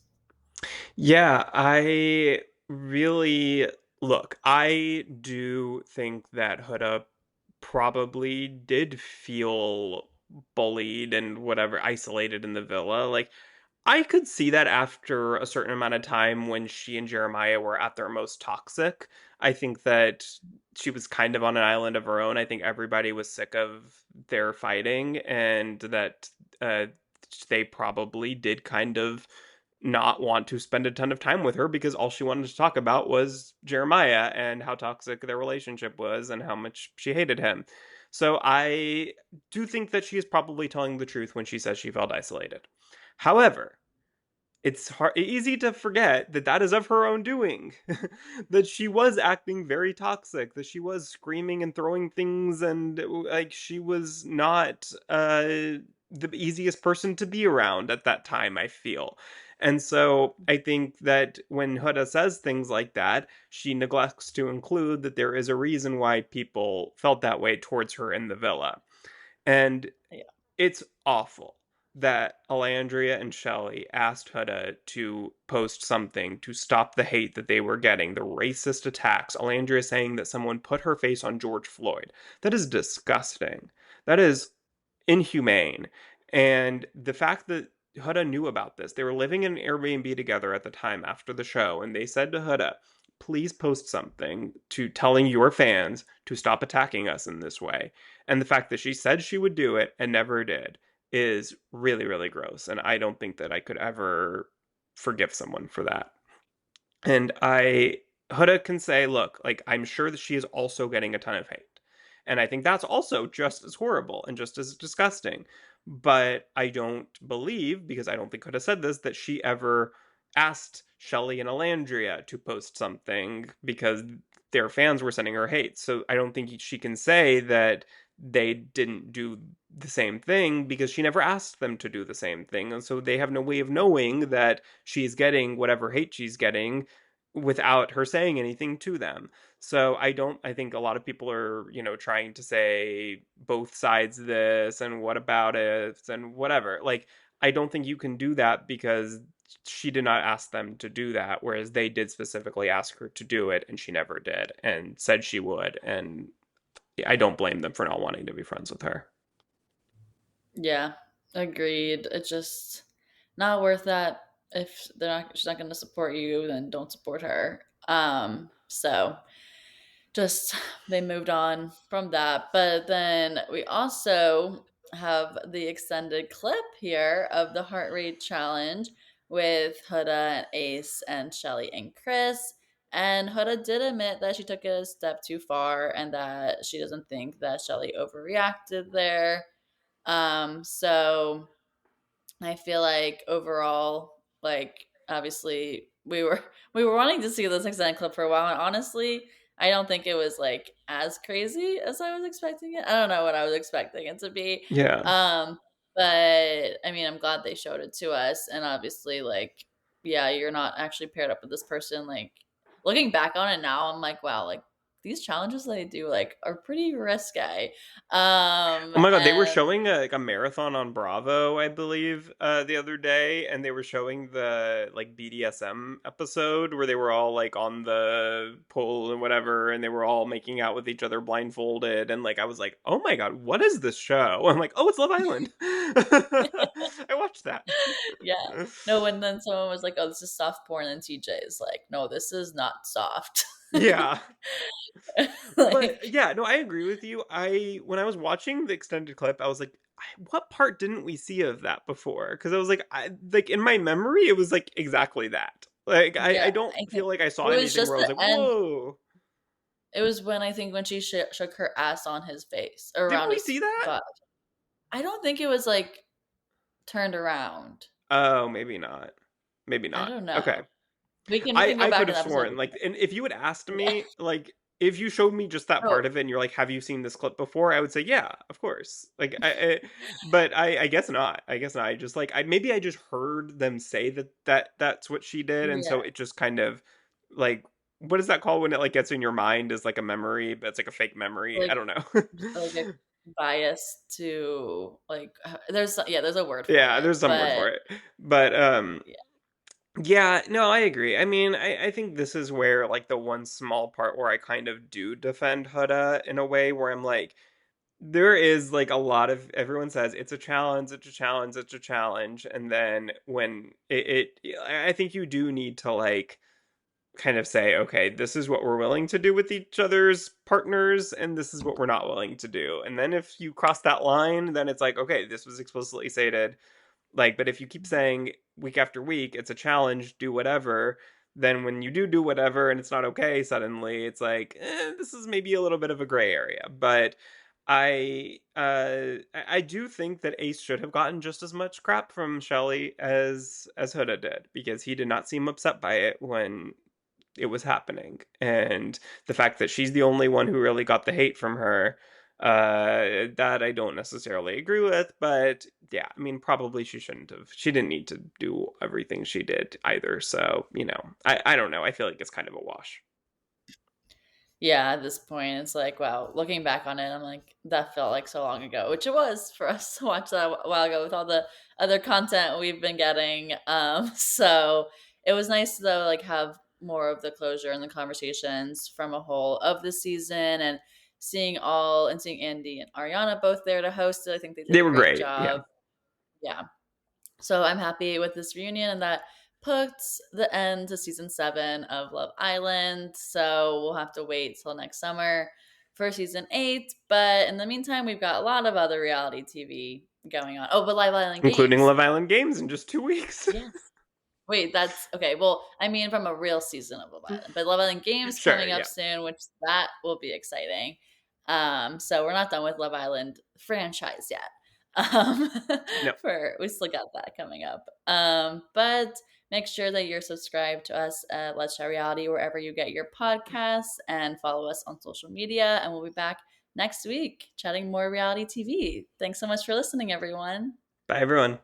Yeah, I really look, I do think that Huda probably did feel bullied and whatever, isolated in the villa. Like, I could see that after a certain amount of time when she and Jeremiah were at their most toxic. I think that she was kind of on an island of her own. I think everybody was sick of their fighting, and that uh, they probably did kind of not want to spend a ton of time with her because all she wanted to talk about was Jeremiah and how toxic their relationship was and how much she hated him. So I do think that she is probably telling the truth when she says she felt isolated. However, it's easy to forget that that is of her own doing. That she was acting very toxic, that she was screaming and throwing things, and like she was not the easiest person to be around at that time, I feel. And so I think that when Huda says things like that, she neglects to include that there is a reason why people felt that way towards her in the villa. And Yeah. it's awful that Alandria and Shelley asked Huda to post something to stop the hate that they were getting, the racist attacks. Alandria saying that someone put her face on George Floyd. That is disgusting. That is inhumane. And the fact that Huda knew about this, they were living in an Airbnb together at the time after the show, and they said to Huda, please post something to telling your fans to stop attacking us in this way. And the fact that she said she would do it and never did is really, really gross. And I don't think that I could ever forgive someone for that. And Huda can say, look, like, I'm sure that she is also getting a ton of hate. And I think that's also just as horrible and just as disgusting. But I don't believe, because I don't think Huda said this, that she ever asked Shelley and Alandria to post something because their fans were sending her hate. So I don't think she can say that they didn't do the same thing because she never asked them to do the same thing. And so they have no way of knowing that she's getting whatever hate she's getting without her saying anything to them. So I think a lot of people are, trying to say both sides of this and what about it and whatever. Like, I don't think you can do that because she did not ask them to do that, whereas they did specifically ask her to do it and she never did and said she would. And I don't blame them for not wanting to be friends with her. Yeah, agreed. It's just not worth that. If she's not going to support you, then don't support her. So just they moved on from that. But then we also have the extended clip here of the heart rate challenge with Huda and Ace and Shelly and Chris. And Huda did admit that she took it a step too far and that she doesn't think that Shelly overreacted there. So I feel like overall, like obviously we were wanting to see the 6 9 clip for a while, and honestly, I don't think it was like as crazy as I was expecting it. I don't know what I was expecting it to be. Yeah. Um, but I mean, I'm glad they showed it to us, and obviously, like, yeah, you're not actually paired up with this person. Like, looking back on it now, I'm like, wow, like these challenges they do like are pretty risque. Oh my god, they were And showing like a marathon on Bravo, I believe, the other day, and they were showing the like BDSM episode where they were all like on the pole and whatever, and they were all making out with each other blindfolded, and like I was like, oh my god, what is this show? I'm like, oh, it's Love Island. I watched that. yeah. No, and then someone was like, "Oh, this is soft porn," and TJ is like, "No, this is not soft." Yeah. But Like, yeah, no, I agree with you. When I was watching the extended clip, I was like, what part didn't we see of that before? Because I was like, like in my memory, it was like exactly that. Like I yeah, don't I feel think like I it saw was anything just where I was the like, end. whoa, It was when I think when she shook her ass on his face or didn't around we his see that? butt. I don't think it was like turned around. Oh, maybe not. Maybe I not. don't Okay. know. We can go I back could in have the episode. sworn, like, and if you had asked me, like, if you showed me just that Oh, part of it and you're like, have you seen this clip before? I would say, yeah, of course. Like, but I guess not. I guess not. I just like, maybe I just heard them say that's what she did. And yeah, so it just kind of like, what is that called when it like gets in your mind as like a memory, but it's like a fake memory? I like don't know. a bias to like there's a word for Yeah, it, there's some word but for it. But, yeah. yeah, no, I agree. I mean, I think this is where like the one small part where I kind of do defend Huda in a way where I'm like, there is like a lot of everyone says it's a challenge, it's a challenge, it's a challenge, and then when I think you do need to like kind of say, okay, this is what we're willing to do with each other's partners, and this is what we're not willing to do. And then if you cross that line, then it's like, okay, this was explicitly stated like, but if you keep saying week after week, it's a challenge, do whatever, then when you do whatever and it's not okay, suddenly it's like, this is maybe a little bit of a gray area. But I do think that Ace should have gotten just as much crap from Shelly as Huda did because he did not seem upset by it when it was happening, and the fact that she's the only one who really got the hate from her, that I don't necessarily agree with. But yeah, I mean, probably she shouldn't have. She didn't need to do everything she did either. So I don't know. I feel like it's kind of a wash. Yeah, at this point, it's like, wow, looking back on it, I'm like, that felt like so long ago, which it was for us to watch that a while ago with all the other content we've been getting. So it was nice though, like have more of the closure and the conversations from a whole of the season and seeing Andy and Ariana both there to host it. I think they did They a were great great. Yeah. job. Yeah. So I'm happy with this reunion and that puts the end to season 7 of Love Island. So we'll have to wait till next summer for season 8. But in the meantime, we've got a lot of other reality TV going on. Oh, but Live Island Including Games. Love Island Games in just 2 weeks. Yes. Wait, that's okay. Well, I mean, from a real season of Love Island, but Love Island Games Sure. coming up Yeah. soon, which that will be exciting. So we're not done with Love Island franchise yet. Um, No. we still got that coming up. But make sure that you're subscribed to us at Let's Chat Reality wherever you get your podcasts, and follow us on social media. And we'll be back next week chatting more reality TV. Thanks so much for listening, everyone. Bye, everyone.